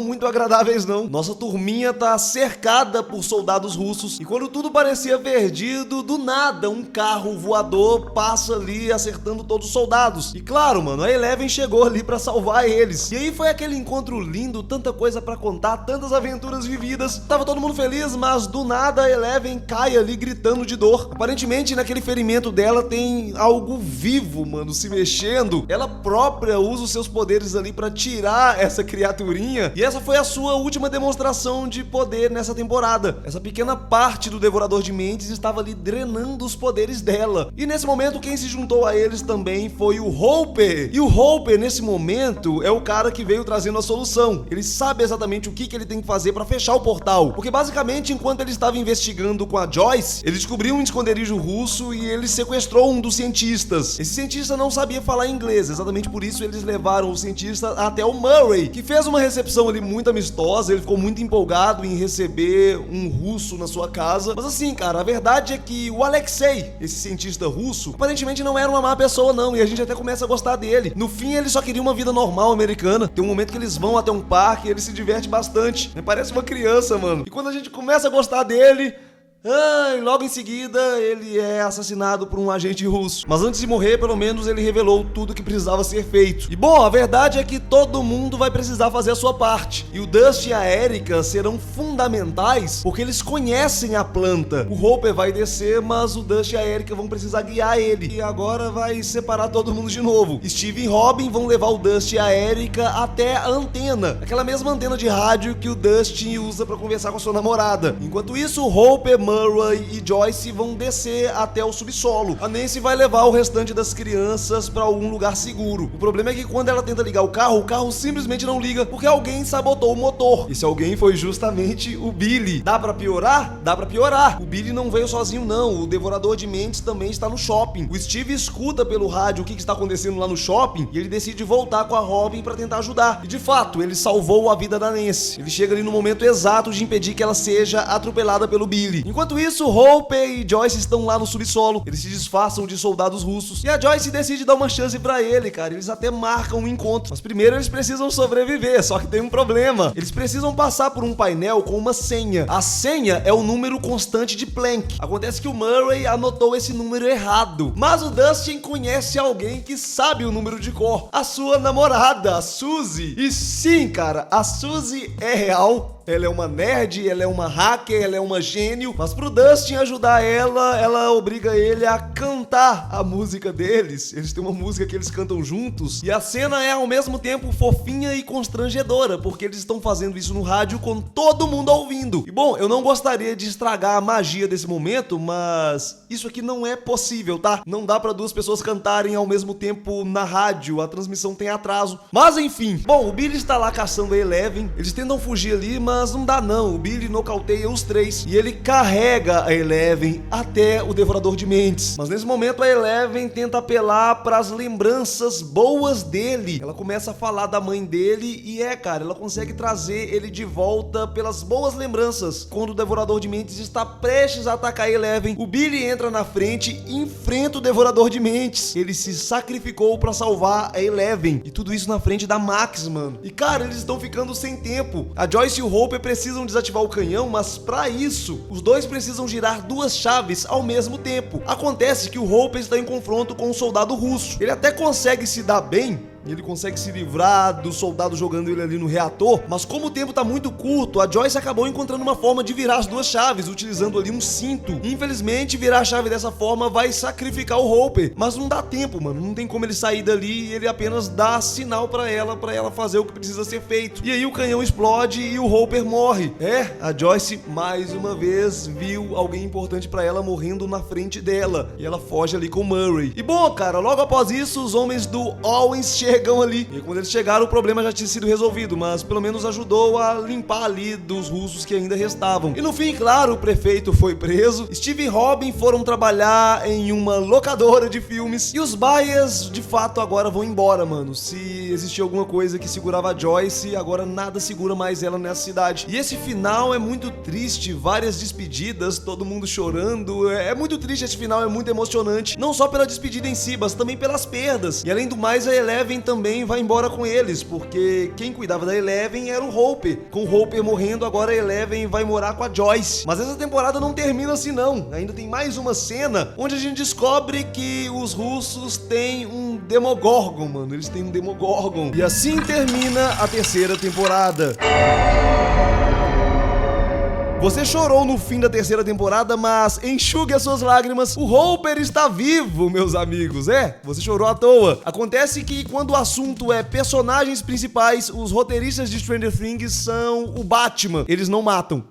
muito agradáveis, não. Nossa turminha tá cercada por soldados russos e quando tudo parecia perdido, do nada um carro voador passa ali acertando todos os soldados. E claro, mano, a Eleven chegou ali pra salvar eles. E aí foi aquele encontro lindo, tanta coisa pra contar, tantas aventuras vividas. Tava todo mundo feliz, mas do nada a Eleven cai ali gritando de dor. Aparentemente naquele ferimento dela tem algo vivo, mano, se mexendo. Ela própria usa os seus poderes ali pra tirar essa criaturinha. E essa foi a sua última demonstração de poder nessa temporada. Essa pequena parte do Devorador de Mentes estava ali drenando os poderes dela. E nesse momento quem se juntou a eles também foi o Hopper. E o Hopper nesse momento é o cara que veio trazendo a solução. Ele sabe exatamente o que ele tem que fazer para fechar o portal. Porque basicamente enquanto ele estava investigando com a Joyce, ele descobriu um esconderijo russo e ele sequestrou um dos cientistas. Esse cientista não sabia falar inglês, exatamente por isso eles levaram o cientista até o Murray, que fez uma recepção ali muito amistosa. Ele ficou muito empolgado em receber um russo na sua casa. Mas assim, cara, a verdade é que o Alexei, esse cientista russo, aparentemente não era uma má pessoa não, e a gente até começa a gostar dele. No fim, ele só queria uma vida normal americana. Tem um momento que eles vão até um parque e ele se diverte bastante. Parece uma criança, mano. E quando a gente começa a gostar dele, E logo em seguida ele é assassinado por um agente russo. Mas antes de morrer, pelo menos ele revelou tudo que precisava ser feito. E bom, a verdade é que todo mundo vai precisar fazer a sua parte. E o Dusty e a Erica serão fundamentais porque eles conhecem a planta. O Hopper vai descer, mas o Dusty e a Erica vão precisar guiar ele. E agora vai separar todo mundo de novo. Steve e Robin vão levar o Dusty e a Erica até a antena. Aquela mesma antena de rádio que o Dusty usa pra conversar com a sua namorada. Enquanto isso, Hopper, Murray e Joyce vão descer até o subsolo. A Nancy vai levar o restante das crianças pra algum lugar seguro. O problema é que quando ela tenta ligar o carro simplesmente não liga porque alguém sabotou o motor. Esse alguém foi justamente o Billy. Dá pra piorar? Dá pra piorar. O Billy não veio sozinho não, o Devorador de Mentes também está no shopping. O Steve escuta pelo rádio o que está acontecendo lá no shopping e ele decide voltar com a Robin pra tentar ajudar. E de fato, ele salvou a vida da Nancy. Ele chega ali no momento exato de impedir que ela seja atropelada pelo Billy. Enquanto isso, Hopper e Joyce estão lá no subsolo. Eles se disfarçam de soldados russos. E a Joyce decide dar uma chance pra ele, cara. Eles até marcam um encontro. Mas primeiro eles precisam sobreviver, só que tem um problema. Eles precisam passar por um painel com uma senha. A senha é o número constante de Planck. Acontece que o Murray anotou esse número errado. Mas o Dustin conhece alguém que sabe o número de cor. A sua namorada, a Suzy. E sim, cara, a Suzy é real. Ela é uma nerd, ela é uma hacker, ela é uma gênio, mas pro Dustin ajudar ela obriga ele a cantar a música deles. Eles têm uma música que eles cantam juntos, e a cena é ao mesmo tempo fofinha e constrangedora, porque eles estão fazendo isso no rádio com todo mundo ouvindo. E bom, eu não gostaria de estragar a magia desse momento, mas isso aqui não é possível, tá? Não dá pra duas pessoas cantarem ao mesmo tempo na rádio, a transmissão tem atraso. Mas enfim, bom, o Billy está lá caçando a Eleven, eles tentam fugir ali, mas não dá não, o Billy nocauteia os três e ele carrega a Eleven até o Devorador de Mentes. Mas nesse momento a Eleven tenta apelar para as lembranças boas dele. Ela começa a falar da mãe dele e cara, ela consegue trazer ele de volta pelas boas lembranças. Quando o Devorador de Mentes está prestes a atacar a Eleven, o Billy entra na frente e enfrenta o Devorador de Mentes. Ele se sacrificou para salvar a Eleven e tudo isso na frente da Max, mano. E cara, eles estão ficando sem tempo. A Joyce e o Hopper precisam desativar o canhão, mas para isso, os dois precisam girar duas chaves ao mesmo tempo. Acontece que o Hopper está em confronto com um soldado russo. Ele até consegue se dar bem, ele consegue se livrar do soldado jogando ele ali no reator, mas como o tempo tá muito curto, a Joyce acabou encontrando uma forma de virar as duas chaves, utilizando ali um cinto. Infelizmente, virar a chave dessa forma vai sacrificar o Hopper, mas não dá tempo, mano, não tem como ele sair dali e ele apenas dá sinal pra ela fazer o que precisa ser feito. E aí o canhão explode e o Hopper morre. A Joyce mais uma vez viu alguém importante pra ela morrendo na frente dela, e ela foge ali com o Murray. E bom, cara, logo após isso, os homens do Owens chegam ali. E quando eles chegaram, o problema já tinha sido resolvido, mas pelo menos ajudou a limpar ali dos russos que ainda restavam. E no fim, claro, o prefeito foi preso. Steve e Robin foram trabalhar em uma locadora de filmes. E os Byers, de fato, agora vão embora, mano. Se existia alguma coisa que segurava a Joyce, agora nada segura mais ela nessa cidade. E esse final é muito triste, várias despedidas, todo mundo chorando. É muito triste esse final, é muito emocionante. Não só pela despedida em si, mas também pelas perdas. E além do mais, a Eleven também vai embora com eles, porque quem cuidava da Eleven era o Hopper. Com o Hopper morrendo, agora a Eleven vai morar com a Joyce. Mas essa temporada não termina assim não. Ainda tem mais uma cena onde a gente descobre que os russos têm um Demogorgon, mano. Eles têm um Demogorgon. E assim termina a terceira temporada. Você chorou no fim da terceira temporada, mas enxugue as suas lágrimas. O Hopper está vivo, meus amigos. Você chorou à toa. Acontece que quando o assunto é personagens principais, os roteiristas de Stranger Things são o Batman. Eles não matam.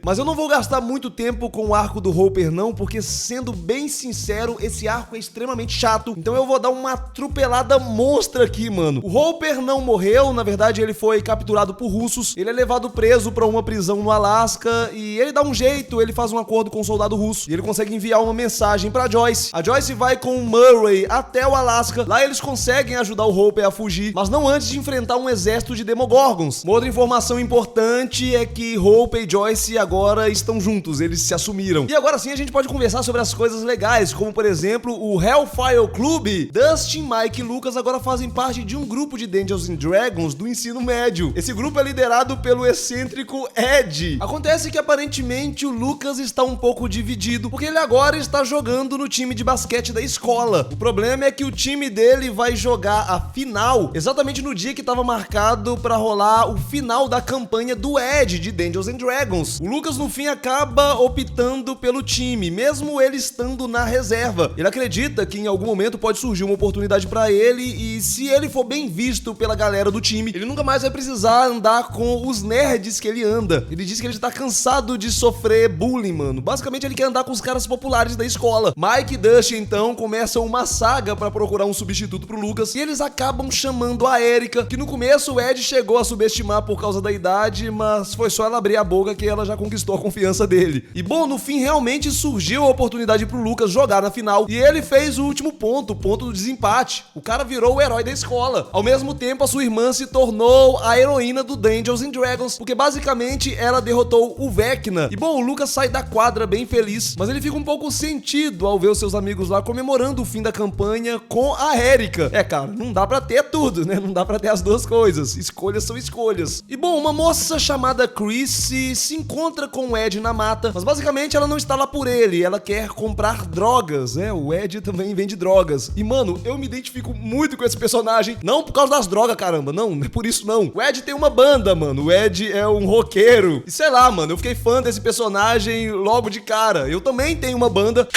Mas eu não vou gastar muito tempo com o arco do Hopper não, porque sendo bem sincero, esse arco é extremamente chato. Então eu vou dar uma atropelada monstra aqui, mano. O Hopper não morreu, na verdade ele foi capturado por russos. Ele é levado preso pra uma prisão no Alasca e ele dá um jeito, ele faz um acordo com um soldado russo e ele consegue enviar uma mensagem pra Joyce. A Joyce vai com o Murray até o Alasca. Lá eles conseguem ajudar o Hopper a fugir, mas não antes de enfrentar um exército de Demogorgons. Uma outra informação importante é que Hopper e Joyce agora estão juntos, eles se assumiram. E agora sim a gente pode conversar sobre as coisas legais, como por exemplo o Hellfire Club. Dustin, Mike e Lucas agora fazem parte de um grupo de Dungeons and Dragons do ensino médio. Esse grupo é liderado pelo excêntrico Ed. Acontece que aparentemente o Lucas está um pouco dividido, porque ele agora está jogando no time de basquete da escola. O problema é que o time dele vai jogar a final exatamente no dia que estava marcado para rolar o final da campanha do Ed de Dungeons and Dragons. O Lucas no fim acaba optando pelo time, mesmo ele estando na reserva. Ele acredita que em algum momento pode surgir uma oportunidade para ele e se ele for bem visto pela galera do time, ele nunca mais vai precisar andar com os nerds que ele anda. Ele diz que ele já tá cansado de sofrer bullying, mano. Basicamente ele quer andar com os caras populares da escola. Mike e Dusty então começam uma saga para procurar um substituto pro Lucas e eles acabam chamando a Erika, que no começo o Ed chegou a subestimar por causa da idade, mas foi só ela abrir a boca que ela já conquistou a confiança dele. E bom, no fim realmente surgiu a oportunidade pro Lucas jogar na final e ele fez o último ponto, o ponto do desempate. O cara virou o herói da escola. Ao mesmo tempo, a sua irmã se tornou a heroína do Dungeons and Dragons, porque basicamente ela derrotou o Vecna. E bom, o Lucas sai da quadra bem feliz, mas ele fica um pouco sentido ao ver os seus amigos lá comemorando o fim da campanha com a Erika. É, cara, não dá pra ter tudo, né? Não dá pra ter as duas coisas. Escolhas são escolhas. E bom, uma moça chamada Chrissy se encontra com o Ed na mata, mas basicamente ela não está lá por ele, ela quer comprar drogas, né? O Ed também vende drogas. E mano, eu me identifico muito com esse personagem, não por causa das drogas, caramba, não é por isso não. O Ed tem uma banda, mano, o Ed é um roqueiro. E sei lá, mano, eu fiquei fã desse personagem logo de cara. Eu também tenho uma banda.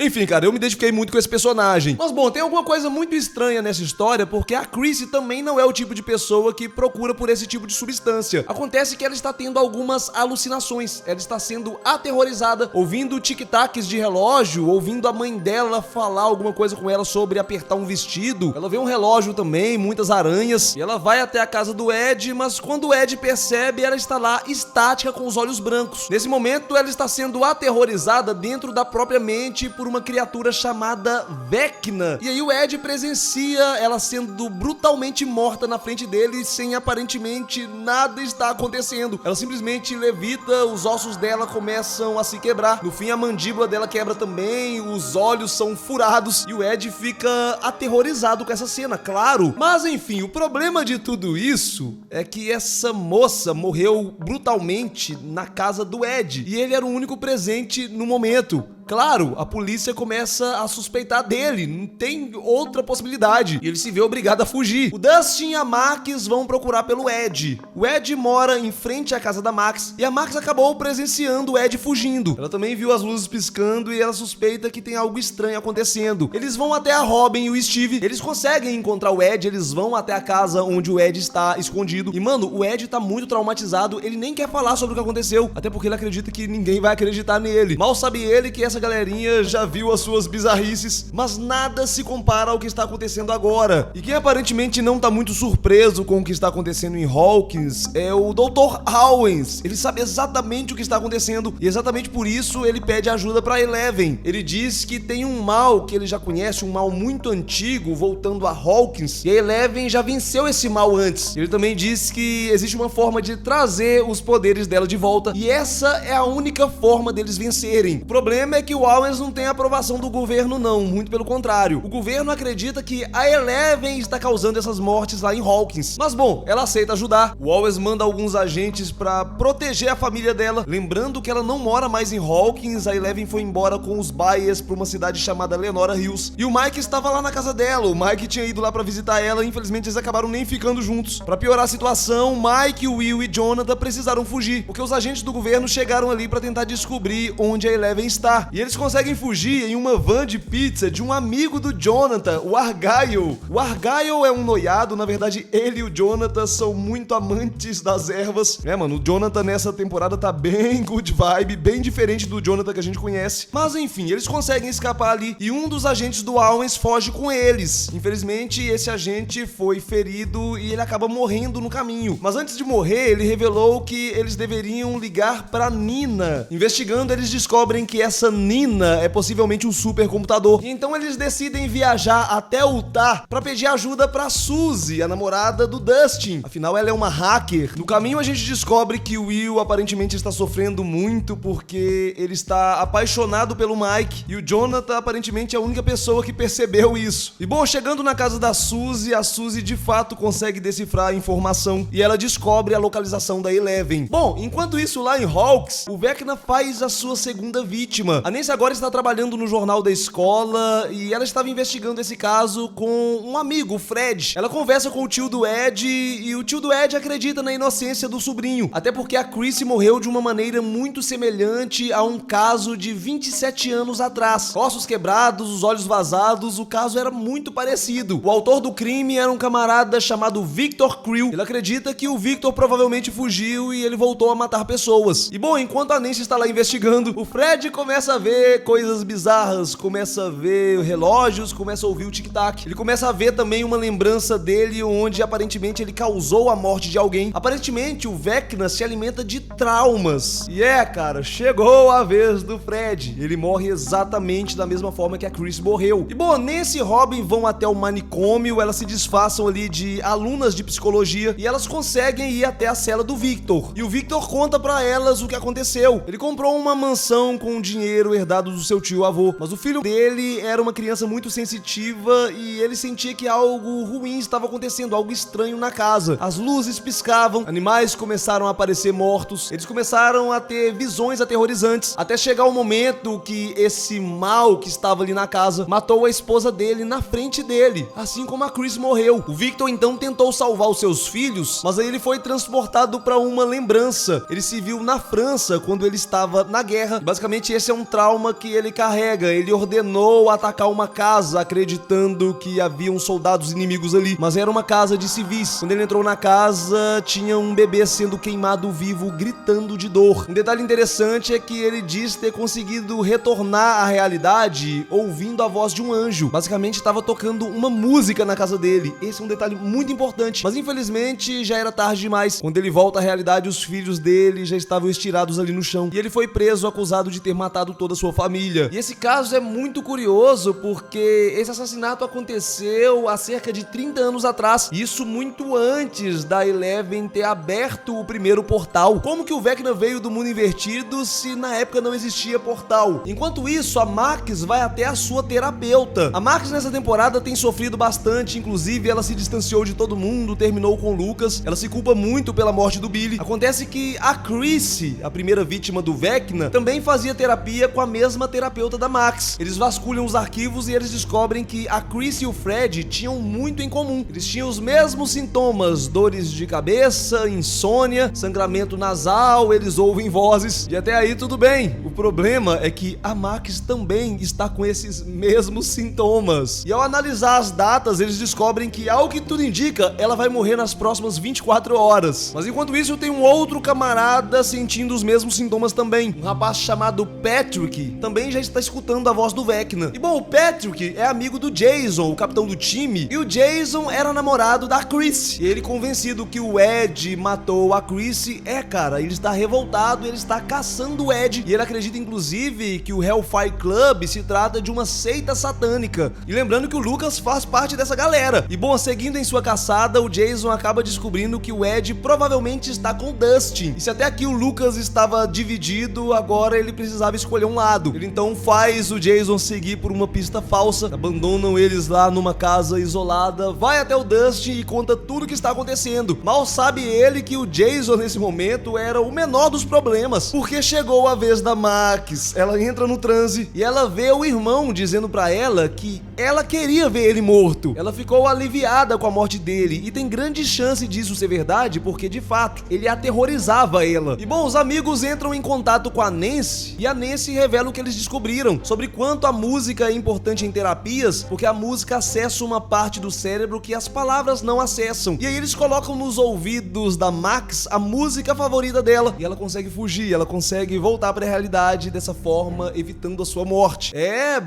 Enfim, cara, eu me identifiquei muito com esse personagem. Mas bom, tem alguma coisa muito estranha nessa história, porque a Chrissy também não é o tipo de pessoa que procura por esse tipo de substância. Acontece que ela está tendo algumas alucinações. Ela está sendo aterrorizada, ouvindo tic-tacs de relógio, ouvindo a mãe dela falar alguma coisa com ela sobre apertar um vestido. Ela vê um relógio também, muitas aranhas, e ela vai até a casa do Ed, mas quando o Ed percebe, ela está lá estática com os olhos brancos. Nesse momento, ela está sendo aterrorizada dentro da própria mente por uma criatura chamada Vecna. E aí o Ed presencia ela sendo brutalmente morta na frente dele sem aparentemente nada estar acontecendo. Ela simplesmente levita, os ossos dela começam a se quebrar. No fim a mandíbula dela quebra também, os olhos são furados e o Ed fica aterrorizado com essa cena, claro. Mas enfim, o problema de tudo isso é que essa moça morreu brutalmente na casa do Ed e ele era o único presente no momento. Claro, a polícia começa a suspeitar dele, não tem outra possibilidade, e ele se vê obrigado a fugir. O Dustin e a Max vão procurar pelo Ed. O Ed mora em frente à casa da Max, e a Max acabou presenciando o Ed fugindo. Ela também viu as luzes piscando e ela suspeita que tem algo estranho acontecendo. Eles vão até a Robin e o Steve, eles conseguem encontrar o Ed, eles vão até a casa onde o Ed está escondido. E mano, o Ed tá muito traumatizado, ele nem quer falar sobre o que aconteceu, até porque ele acredita que ninguém vai acreditar nele. Mal sabe ele que essa galerinha já viu as suas bizarrices, mas nada se compara ao que está acontecendo agora. E quem aparentemente não tá muito surpreso com o que está acontecendo em Hawkins é o Dr. Owens. Ele sabe exatamente o que está acontecendo e exatamente por isso ele pede ajuda pra Eleven. Ele diz que tem um mal que ele já conhece, um mal muito antigo, voltando a Hawkins, e a Eleven já venceu esse mal antes. Ele também diz que existe uma forma de trazer os poderes dela de volta, e essa é a única forma deles vencerem. O problema é que o Owens não tem a aprovação do governo não, muito pelo contrário. O governo acredita que a Eleven está causando essas mortes lá em Hawkins. Mas bom, ela aceita ajudar. O Owens manda alguns agentes pra proteger a família dela. Lembrando que ela não mora mais em Hawkins, a Eleven foi embora com os Byers pra uma cidade chamada Lenora Hills. E o Mike estava lá na casa dela. O Mike tinha ido lá pra visitar ela e infelizmente eles acabaram nem ficando juntos. Pra piorar a situação, Mike, Will e Jonathan precisaram fugir, porque os agentes do governo chegaram ali pra tentar descobrir onde a Eleven está. E eles conseguem fugir em uma van de pizza de um amigo do Jonathan, o Argyle. O Argyle é um noiado, na verdade ele e o Jonathan são muito amantes das ervas. Mano, o Jonathan nessa temporada tá bem good vibe, bem diferente do Jonathan que a gente conhece. Mas enfim, eles conseguem escapar ali e um dos agentes do Owens foge com eles. Infelizmente, esse agente foi ferido e ele acaba morrendo no caminho. Mas antes de morrer, ele revelou que eles deveriam ligar pra Nina. Investigando, eles descobrem que essa Nina é possivelmente um supercomputador. E então eles decidem viajar até Utah pra pedir ajuda pra Suzy, a namorada do Dustin. Afinal, ela é uma hacker. No caminho, a gente descobre que o Will aparentemente está sofrendo muito porque ele está apaixonado pelo Mike e o Jonathan aparentemente é a única pessoa que percebeu isso. E bom, chegando na casa da Suzy, a Suzy de fato consegue decifrar a informação e ela descobre a localização da Eleven. Bom, enquanto isso lá em Hawks, o Vecna faz a sua segunda vítima. A Nancy agora está trabalhando no jornal da escola e ela estava investigando esse caso com um amigo, o Fred. Ela conversa com o tio do Ed e o tio do Ed acredita na inocência do sobrinho, até porque a Chrissy morreu de uma maneira muito semelhante a um caso de 27 anos atrás. Ossos quebrados, os olhos vazados, o caso era muito parecido. O autor do crime era um camarada chamado Victor Creel. Ele acredita que o Victor provavelmente fugiu e ele voltou a matar pessoas. E bom, enquanto a Nancy está lá investigando, o Fred começa a ver coisas bizarras, começa a ver relógios, começa a ouvir o tic-tac. Ele começa a ver também uma lembrança dele onde aparentemente ele causou a morte de alguém. Aparentemente o Vecna se alimenta de traumas. E cara, chegou a vez do Fred. Ele morre exatamente da mesma forma que a Chris morreu. E bom, Nancy e Robin vão até o manicômio, elas se disfarçam ali de alunas de psicologia e elas conseguem ir até a cela do Victor. E o Victor conta pra elas o que aconteceu. Ele comprou uma mansão com dinheiro herdado do seu tio-avô, mas o filho dele era uma criança muito sensitiva e ele sentia que algo ruim estava acontecendo, algo estranho na casa. As luzes piscavam, animais começaram a aparecer mortos, eles começaram a ter visões aterrorizantes, até chegar o momento que esse mal que estava ali na casa matou a esposa dele na frente dele, assim como a Chris morreu. O Victor então tentou salvar os seus filhos, mas aí ele foi transportado para uma lembrança. Ele se viu na França quando ele estava na guerra. Basicamente esse é um trauma que ele carrega. Ele ordenou atacar uma casa acreditando que haviam soldados inimigos ali, mas era uma casa de civis. Quando ele entrou na casa, tinha um bebê sendo queimado vivo, gritando de dor. Um detalhe interessante é que ele diz ter conseguido retornar à realidade ouvindo a voz de um anjo. Basicamente estava tocando uma música na casa dele. Esse é um detalhe muito importante, mas infelizmente já era tarde demais. Quando ele volta à realidade, os filhos dele já estavam estirados ali no chão e ele foi preso acusado de ter matado toda a sua família. E esse caso é muito curioso porque esse assassinato aconteceu há cerca de 30 anos atrás, isso muito antes da Eleven ter aberto o primeiro portal. Como que o Vecna veio do mundo invertido se na época não existia portal? Enquanto isso, a Max vai até a sua terapeuta. A Max nessa temporada tem sofrido bastante, inclusive ela se distanciou de todo mundo, terminou com o Lucas, ela se culpa muito pela morte do Billy. Acontece que a Chrissy, a primeira vítima do Vecna, também fazia terapia com a mesma terapeuta da Max. Eles vasculham os arquivos e eles descobrem que a Chrissy e o Fred tinham muito em comum. Eles tinham os mesmos sintomas, dores de cabeça, insônia, sangramento nasal, eles ouvem vozes. E até aí tudo bem. O problema é que a Max também está com esses mesmos sintomas. E ao analisar as datas, eles descobrem que, ao que tudo indica, ela vai morrer nas próximas 24 horas. Mas enquanto isso, tem um outro camarada sentindo os mesmos sintomas também. Um rapaz chamado Patrick também já está escutando a voz do Vecna. E bom, o Patrick é amigo do Jason, o capitão do time, e o Jason era namorado da Chris. E ele, convencido que o Ed matou a Chris, cara, ele está revoltado, ele está caçando o Ed. E ele acredita, inclusive, que o Hellfire Club se trata de uma seita satânica. E lembrando que o Lucas faz parte dessa galera. E bom, seguindo em sua caçada, o Jason acaba descobrindo que o Ed provavelmente está com o Dustin. E se até aqui o Lucas estava dividido, agora ele precisava escolher um lado. Ele então faz o Jason seguir por uma pista falsa, abandonam eles lá numa casa isolada, vai até o Dustin e conta tudo o que está acontecendo. Mal sabe ele que o Jason nesse momento era o menor dos problemas, porque chegou a vez da Max. Ela entra no transe e ela vê o irmão dizendo pra ela que ela queria ver ele morto. Ela ficou aliviada com a morte dele e tem grande chance disso ser verdade, porque de fato ele aterrorizava ela. E bom, os amigos entram em contato com a Nancy e a Nancy revela o que eles descobriram sobre quanto a música é importante em terapias, porque a música acessa uma parte do cérebro que as palavras não acessam. E aí eles colocam nos ouvidos da Max a música favorita dela e ela consegue fugir, ela consegue voltar para a realidade dessa forma, evitando a sua morte.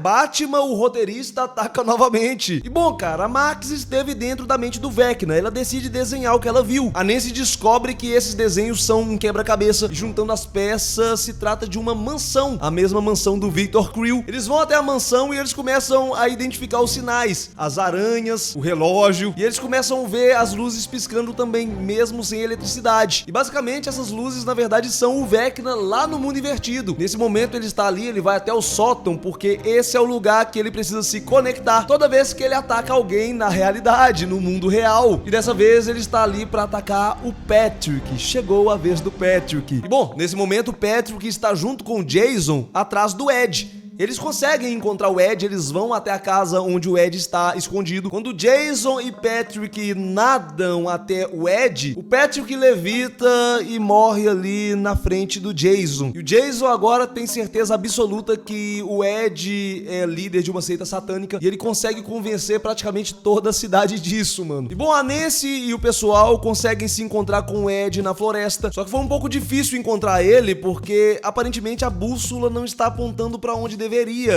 Batman, o roteirista, ataca novamente. E bom, cara, a Max esteve dentro da mente do Vecna. Ela decide desenhar o que ela viu. A Nancy descobre que esses desenhos são um quebra-cabeça. E juntando as peças, se trata de uma mansão. A mesma mansão do Victor Creel. Eles vão até a mansão e eles começam a identificar os sinais. As aranhas, o relógio. E eles começam a ver as luzes piscando também, mesmo sem eletricidade. E basicamente essas luzes, na verdade, são o Vecna lá no mundo invertido. Nesse momento ele está ali, ele vai até o sótão, porque esse é o lugar que ele precisa se conectar toda vez que ele ataca alguém na realidade, no mundo real. E dessa vez ele está ali para atacar o Patrick. Chegou a vez do Patrick. E bom, nesse momento o Patrick está junto com o Jason atrás do Ed. Eles conseguem encontrar o Ed, eles vão até a casa onde o Ed está escondido. Quando Jason e Patrick nadam até o Ed, o Patrick levita e morre ali na frente do Jason. E o Jason agora tem certeza absoluta que o Ed é líder de uma seita satânica e ele consegue convencer praticamente toda a cidade disso, mano. E bom, a Nancy e o pessoal conseguem se encontrar com o Ed na floresta, só que foi um pouco difícil encontrar ele porque aparentemente a bússola não está apontando para onde deveria.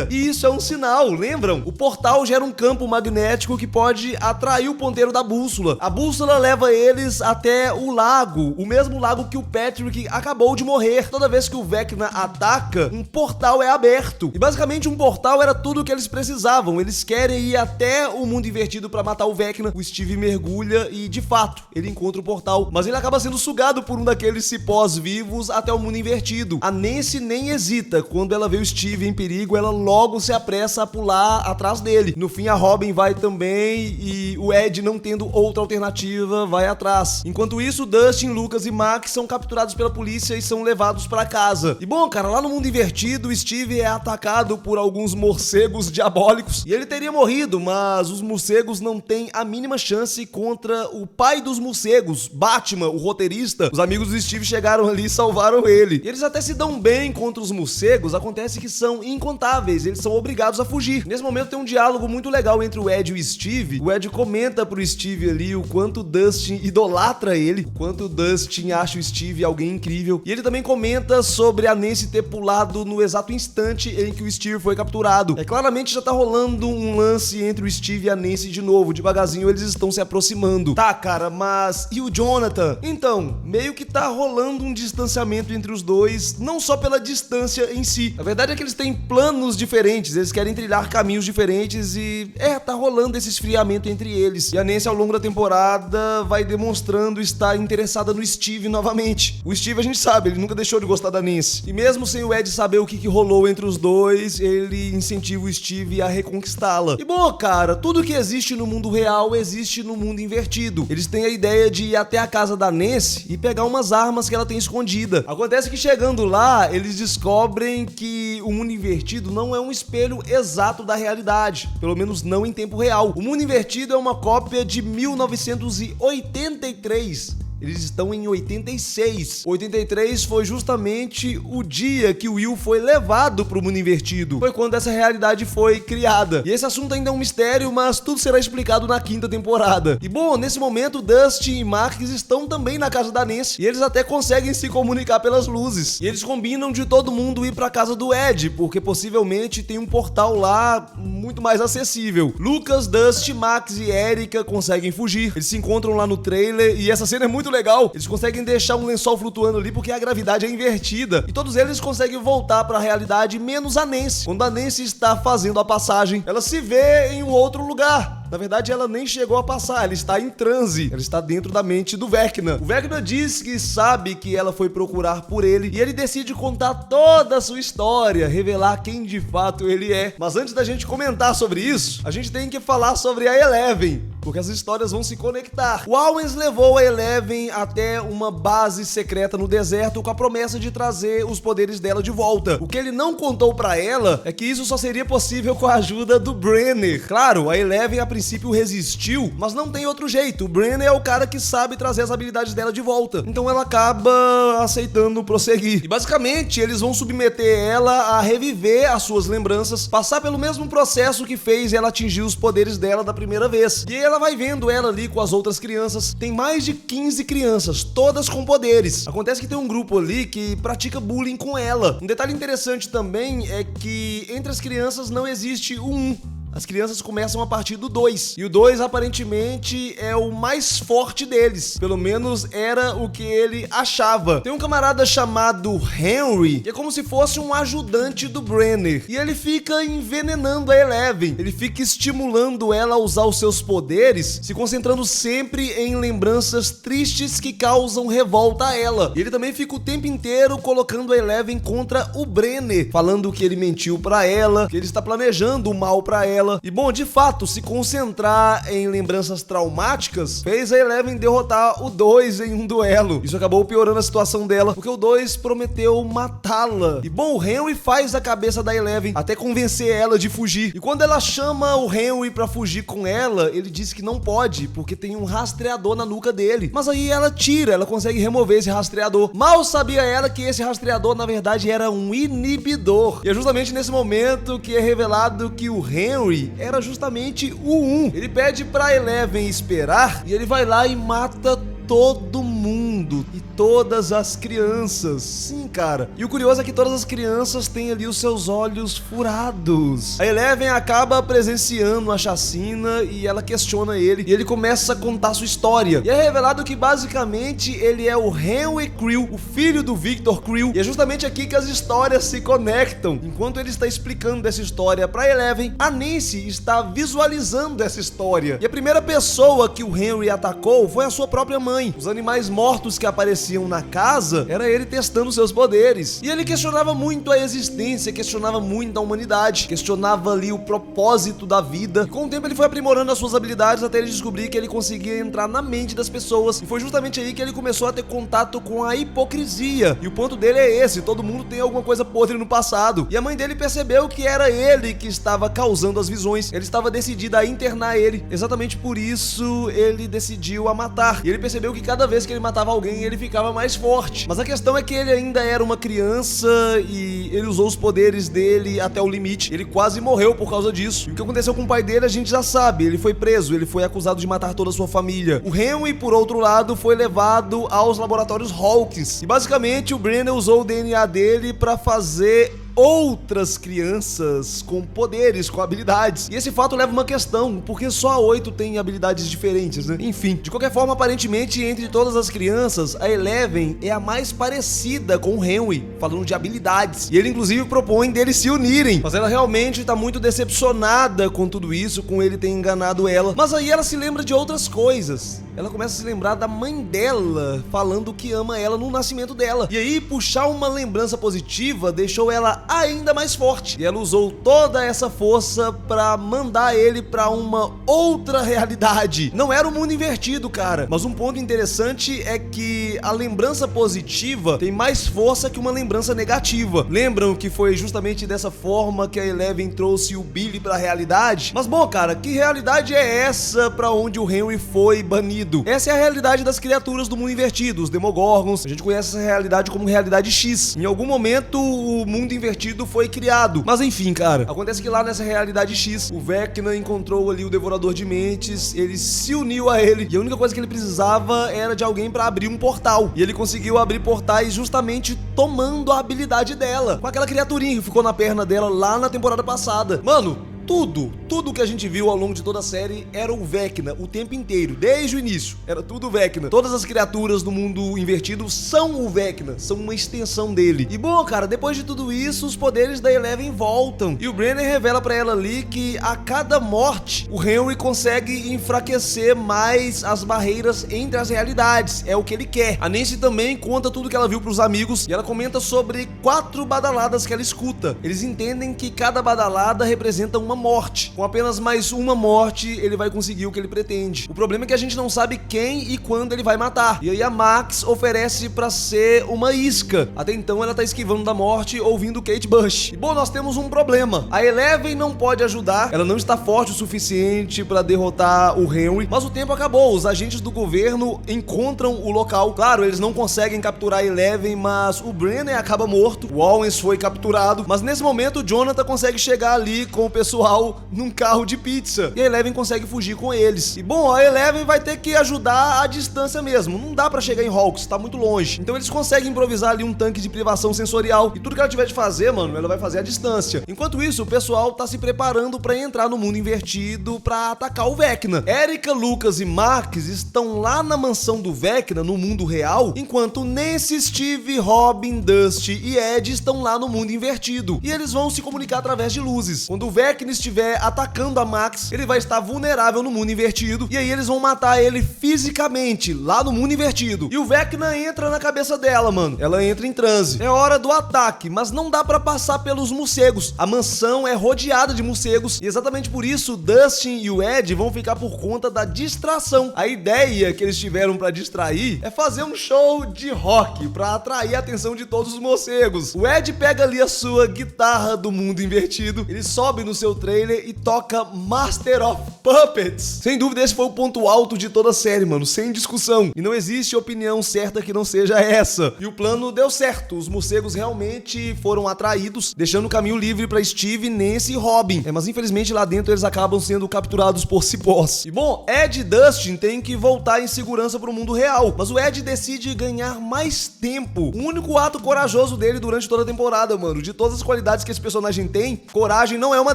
E isso é um sinal, lembram? O portal gera um campo magnético que pode atrair o ponteiro da bússola. A bússola leva eles até o lago, o mesmo lago que o Patrick acabou de morrer. Toda vez que o Vecna ataca, um portal é aberto. E basicamente um portal era tudo o que eles precisavam. Eles querem ir até o mundo invertido para matar o Vecna. O Steve mergulha e, de fato, ele encontra o portal. Mas ele acaba sendo sugado por um daqueles cipós vivos até o mundo invertido. A Nancy nem hesita. Quando ela vê o Steve em perigo, ela logo se apressa a pular atrás dele. No fim, a Robin vai também e o Ed, não tendo outra alternativa, vai atrás. Enquanto isso, Dustin, Lucas e Max são capturados pela polícia e são levados pra casa. E bom, cara, lá no mundo invertido, o Steve é atacado por alguns morcegos diabólicos e ele teria morrido, mas os morcegos não têm a mínima chance contra o pai dos morcegos, Batman, o roteirista. Os amigos do Steve chegaram ali e salvaram ele. E eles até se dão bem contra os morcegos, acontece que são incontáveis, eles são obrigados a fugir. Nesse momento tem um diálogo muito legal entre o Ed e o Steve. O Ed comenta pro Steve ali o quanto o Dustin idolatra ele, o quanto o Dustin acha o Steve alguém incrível. E ele também comenta sobre a Nancy ter pulado no exato instante em que o Steve foi capturado. Claramente já tá rolando um lance entre o Steve e a Nancy de novo. Devagarzinho eles estão se aproximando. Tá, cara, mas e o Jonathan? Então, meio que tá rolando um distanciamento entre os dois, não só pela distância em si. A verdade é que eles têm planos diferentes, eles querem trilhar caminhos diferentes e tá rolando esse esfriamento entre eles. E a Nancy ao longo da temporada vai demonstrando estar interessada no Steve novamente. O Steve a gente sabe, ele nunca deixou de gostar da Nancy. E mesmo sem o Ed saber o que rolou entre os dois, ele incentiva o Steve a reconquistá-la. E bom, cara, tudo que existe no mundo real existe no mundo invertido. Eles têm a ideia de ir até a casa da Nancy e pegar umas armas que ela tem escondida. Acontece que chegando lá, eles descobrem que o mundo invertido não é um espelho exato da realidade, pelo menos não em tempo real. O mundo invertido é uma cópia de 1983. Eles estão em 86. 83 foi justamente o dia que o Will foi levado pro mundo invertido. Foi quando essa realidade foi criada. E esse assunto ainda é um mistério, mas tudo será explicado na quinta temporada. E bom, nesse momento, Dustin e Max estão também na casa da Nancy. E eles até conseguem se comunicar pelas luzes. E eles combinam de todo mundo ir pra casa do Ed, porque possivelmente tem um portal lá muito mais acessível. Lucas, Dustin, Max e Erika conseguem fugir. Eles se encontram lá no trailer e essa cena é muito legal. Eles conseguem deixar um lençol flutuando ali porque a gravidade é invertida. E todos eles conseguem voltar para a realidade, menos a Nancy. Quando a Nancy está fazendo a passagem, ela se vê em um outro lugar. Na verdade, ela nem chegou a passar, ela está em transe. Ela está dentro da mente do Vecna. O Vecna diz que sabe que ela foi procurar por ele e ele decide contar toda a sua história, revelar quem de fato ele é. Mas antes da gente comentar sobre isso, a gente tem que falar sobre a Eleven, porque as histórias vão se conectar. O Owens levou a Eleven até uma base secreta no deserto com a promessa de trazer os poderes dela de volta. O que ele não contou pra ela é que isso só seria possível com a ajuda do Brenner. Claro, a Eleven a princípio resistiu, mas não tem outro jeito. O Brenner é o cara que sabe trazer as habilidades dela de volta. Então ela acaba aceitando prosseguir. E basicamente eles vão submeter ela a reviver as suas lembranças, passar pelo mesmo processo que fez ela atingir os poderes dela da primeira vez. E ela vai vendo ela ali com as outras crianças. Tem mais de 15 crianças, todas com poderes. Acontece que tem um grupo ali que pratica bullying com ela. Um detalhe interessante também é que entre as crianças não existe o 1. As crianças começam a partir do 2. E o 2 aparentemente é o mais forte deles. Pelo menos era o que ele achava. Tem um camarada chamado Henry, que é como se fosse um ajudante do Brenner. E ele fica envenenando a Eleven. Ele fica estimulando ela a usar os seus poderes, se concentrando sempre em lembranças tristes que causam revolta a ela. E ele também fica o tempo inteiro colocando a Eleven contra o Brenner, falando que ele mentiu pra ela, que ele está planejando o mal pra ela. E bom, de fato, se concentrar em lembranças traumáticas fez a Eleven derrotar o 2 em um duelo. Isso acabou piorando a situação dela, porque o 2 prometeu matá-la. E bom, o Henry faz a cabeça da Eleven até convencer ela de fugir. E quando ela chama o Henry pra fugir com ela, ele diz que não pode, porque tem um rastreador na nuca dele. Mas aí ela tira, ela consegue remover esse rastreador. Mal sabia ela que esse rastreador, na verdade, era um inibidor. E é justamente nesse momento que é revelado que o Henry era justamente o 1. Ele pede pra Eleven esperar e ele vai lá e mata todo mundo e todas as crianças. Sim, cara. E o curioso é que todas as crianças têm ali os seus olhos furados. A Eleven acaba presenciando a chacina e ela questiona ele e ele começa a contar sua história. E é revelado que basicamente ele é o Henry Creel, o filho do Victor Creel. E é justamente aqui que as histórias se conectam. Enquanto ele está explicando essa história pra Eleven, a Nancy está visualizando essa história. E a primeira pessoa que o Henry atacou foi a sua própria mãe. Os animais mortos que apareciam na casa, era ele testando seus poderes. E ele questionava muito a existência, questionava muito a humanidade, questionava ali o propósito da vida. E com o tempo ele foi aprimorando as suas habilidades até ele descobrir que ele conseguia entrar na mente das pessoas. E foi justamente aí que ele começou a ter contato com a hipocrisia. E o ponto dele é esse: todo mundo tem alguma coisa podre no passado. E a mãe dele percebeu que era ele que estava causando as visões. Ele estava decidido a internar ele. Exatamente por isso ele decidiu a matar. E ele percebeu que cada vez que ele matava alguém, ele ficava mais forte. Mas a questão é que ele ainda era uma criança e ele usou os poderes dele até o limite. Ele quase morreu por causa disso. E o que aconteceu com o pai dele, a gente já sabe. Ele foi preso, ele foi acusado de matar toda a sua família. O Henry, por outro lado, foi levado aos laboratórios Hawkins. E basicamente o Brenner usou o DNA dele pra fazer outras crianças com poderes, com habilidades. E esse fato leva uma questão, porque só a 8 tem habilidades diferentes, né? Enfim, de qualquer forma, aparentemente, entre todas as crianças, a Eleven é a mais parecida com o Henry, falando de habilidades. E ele, inclusive, propõe deles se unirem. Mas ela realmente tá muito decepcionada com tudo isso, com ele ter enganado ela. Mas aí ela se lembra de outras coisas. Ela começa a se lembrar da mãe dela, falando que ama ela no nascimento dela. E aí, puxar uma lembrança positiva deixou ela ainda mais forte. E ela usou toda essa força pra mandar ele pra uma outra realidade. Não era o mundo invertido, cara. Mas um ponto interessante é que a lembrança positiva tem mais força que uma lembrança negativa. Lembram que foi justamente dessa forma que a Eleven trouxe o Billy pra realidade? Mas bom, cara, que realidade é essa pra onde o Henry foi banido? Essa é a realidade das criaturas do mundo invertido, os Demogorgons. A gente conhece essa realidade como realidade X. Em algum momento, o mundo invertido foi criado. Mas enfim, cara, acontece que lá nessa realidade X, o Vecna encontrou ali o Devorador de Mentes, ele se uniu a ele, e a única coisa que ele precisava era de alguém pra abrir um portal. E ele conseguiu abrir portais justamente tomando a habilidade dela, com aquela criaturinha que ficou na perna dela lá na temporada passada. Mano, tudo que a gente viu ao longo de toda a série era o Vecna o tempo inteiro, desde o início, era tudo o Vecna. Todas as criaturas do mundo invertido são o Vecna, são uma extensão dele. E bom, cara, depois de tudo isso, os poderes da Eleven voltam. E o Brenner revela pra ela ali que a cada morte, o Henry consegue enfraquecer mais as barreiras entre as realidades. É o que ele quer. A Nancy também conta tudo que ela viu pros amigos e ela comenta sobre 4 badaladas que ela escuta. Eles entendem que cada badalada representa uma morte. Com apenas mais uma morte, ele vai conseguir o que ele pretende. O problema é que a gente não sabe quem e quando ele vai matar. E aí a Max oferece pra ser uma isca. Até então ela tá esquivando da morte, ouvindo Kate Bush. E bom, nós temos um problema. A Eleven não pode ajudar, ela não está forte o suficiente pra derrotar o Henry, mas o tempo acabou. Os agentes do governo encontram o local. Claro, eles não conseguem capturar a Eleven, mas o Brenner acaba morto. O Owens foi capturado, mas nesse momento o Jonathan consegue chegar ali com o pessoal rival num carro de pizza. E a Eleven consegue fugir com eles. E bom, a Eleven vai ter que ajudar à distância mesmo. Não dá pra chegar em Hawks, tá muito longe. Então eles conseguem improvisar ali um tanque de privação sensorial. E tudo que ela tiver de fazer, mano, ela vai fazer à distância. Enquanto isso, o pessoal tá se preparando pra entrar no mundo invertido pra atacar o Vecna. Erika, Lucas e Marques estão lá na mansão do Vecna, no mundo real, enquanto Nancy, Steve, Robin, Dusty e Ed estão lá no mundo invertido. E eles vão se comunicar através de luzes. Quando o Vecna estiver atacando a Max, ele vai estar vulnerável no mundo invertido. E aí eles vão matar ele fisicamente, lá no mundo invertido. E o Vecna entra na cabeça dela, mano. Ela entra em transe. É hora do ataque, mas não dá pra passar pelos morcegos. A mansão é rodeada de morcegos. E exatamente por isso, Dustin e o Ed vão ficar por conta da distração. A ideia que eles tiveram pra distrair é fazer um show de rock pra atrair a atenção de todos os morcegos. O Ed pega ali a sua guitarra do mundo invertido, ele sobe no seu trailer e toca Master of Puppets. Sem dúvida, esse foi o ponto alto de toda a série, mano, sem discussão. E não existe opinião certa que não seja essa. E o plano deu certo. Os morcegos realmente foram atraídos, deixando o caminho livre pra Steve, Nancy e Robin. Mas infelizmente lá dentro eles acabam sendo capturados por cipós. E bom, Ed e Dustin têm que voltar em segurança pro mundo real. Mas o Ed decide ganhar mais tempo. O único ato corajoso dele durante toda a temporada, mano. De todas as qualidades que esse personagem tem, coragem não é uma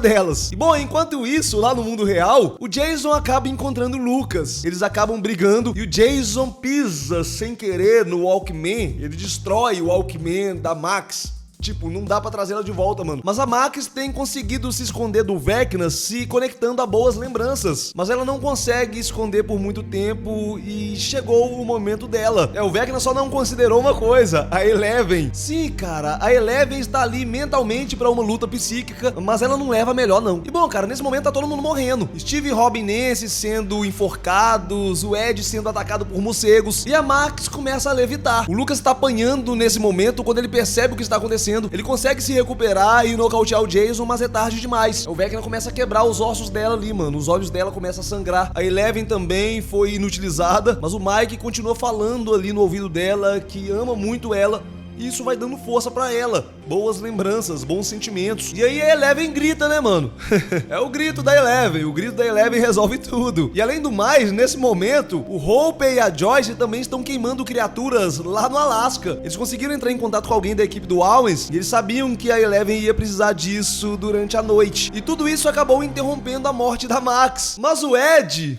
delas. E bom, enquanto isso, lá no mundo real, o Jason acaba encontrando o Lucas. Eles acabam brigando e o Jason pisa sem querer no Walkman. Ele destrói o Walkman da Max. Tipo, não dá pra trazer ela de volta, mano. Mas a Max tem conseguido se esconder do Vecna se conectando a boas lembranças. Mas ela não consegue esconder por muito tempo e chegou o momento dela. O Vecna só não considerou uma coisa, a Eleven. Sim, cara, a Eleven está ali mentalmente pra uma luta psíquica, mas ela não leva a melhor, não. E bom, cara, nesse momento tá todo mundo morrendo. Steve, Robin e Nancy sendo enforcados, o Ed sendo atacado por morcegos e a Max começa a levitar. O Lucas tá apanhando nesse momento. Quando ele percebe o que está acontecendo, ele consegue se recuperar e nocautear o Jason, mas é tarde demais. O Vecna começa a quebrar os ossos dela ali, mano. Os olhos dela começam a sangrar. A Eleven também foi inutilizada, mas o Mike continua falando ali no ouvido dela que ama muito ela. E isso vai dando força pra ela. Boas lembranças, bons sentimentos. E aí a Eleven grita, né, mano? É o grito da Eleven. O grito da Eleven resolve tudo. E além do mais, nesse momento, o Hope e a Joyce também estão queimando criaturas lá no Alasca. Eles conseguiram entrar em contato com alguém da equipe do Owens e eles sabiam que a Eleven ia precisar disso durante a noite. E tudo isso acabou interrompendo a morte da Max. Mas o Ed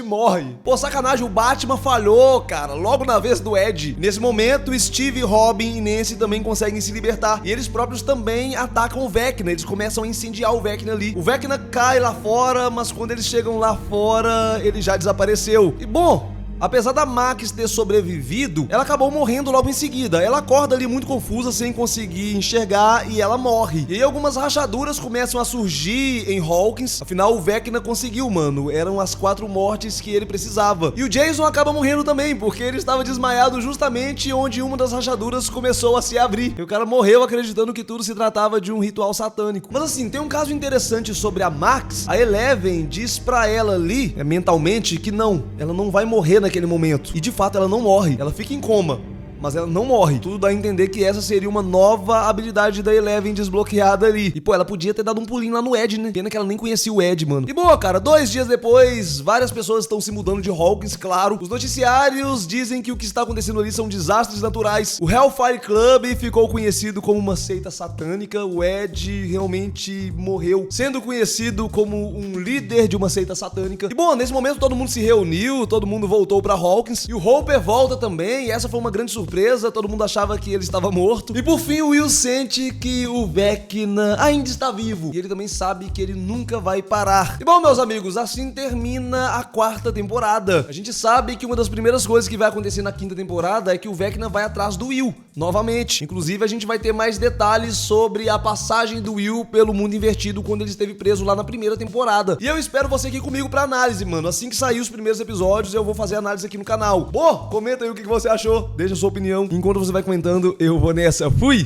morre. Pô, sacanagem, o Batman falhou, cara, logo na vez do Ed. Nesse momento, Steve, Robin e Nancy também conseguem se libertar. E eles próprios também atacam o Vecna. Eles começam a incendiar o Vecna ali. O Vecna cai lá fora, mas quando eles chegam lá fora, ele já desapareceu. E bom, apesar da Max ter sobrevivido, ela acabou morrendo logo em seguida. Ela acorda ali muito confusa, sem conseguir enxergar, e ela morre. E aí algumas rachaduras começam a surgir em Hawkins. Afinal, o Vecna conseguiu, mano. Eram as 4 mortes que ele precisava. E o Jason acaba morrendo também, porque ele estava desmaiado justamente onde uma das rachaduras começou a se abrir. E o cara morreu acreditando que tudo se tratava de um ritual satânico. Mas assim, tem um caso interessante sobre a Max. A Eleven diz pra ela ali, mentalmente, que ela não vai morrer naquele momento. E de fato ela não morre, ela fica em coma, mas ela não morre. Tudo dá a entender que essa seria uma nova habilidade da Eleven desbloqueada ali. E pô, ela podia ter dado um pulinho lá no Ed, né? Pena que ela nem conhecia o Ed, mano. E bom, cara, 2 dias depois, várias pessoas estão se mudando de Hawkins, claro. Os noticiários dizem que o que está acontecendo ali são desastres naturais. O Hellfire Club ficou conhecido como uma seita satânica. O Ed realmente morreu, sendo conhecido como um líder de uma seita satânica. E bom, nesse momento todo mundo se reuniu, todo mundo voltou pra Hawkins. E o Hopper volta também, e essa foi uma grande surpresa. Todo mundo achava que ele estava morto. E por fim o Will sente que o Vecna ainda está vivo. E ele também sabe que ele nunca vai parar. E bom, meus amigos, assim termina a 4ª temporada. A gente sabe que uma das primeiras coisas que vai acontecer na 5ª temporada é que o Vecna vai atrás do Will, novamente. Inclusive a gente vai ter mais detalhes sobre a passagem do Will pelo mundo invertido quando ele esteve preso lá na 1ª temporada. E eu espero você aqui comigo pra análise, mano. Assim que sair os primeiros episódios, eu vou fazer análise aqui no canal. Pô, comenta aí o que você achou. Deixa a sua opinião. Enquanto você vai comentando, eu vou nessa. Fui!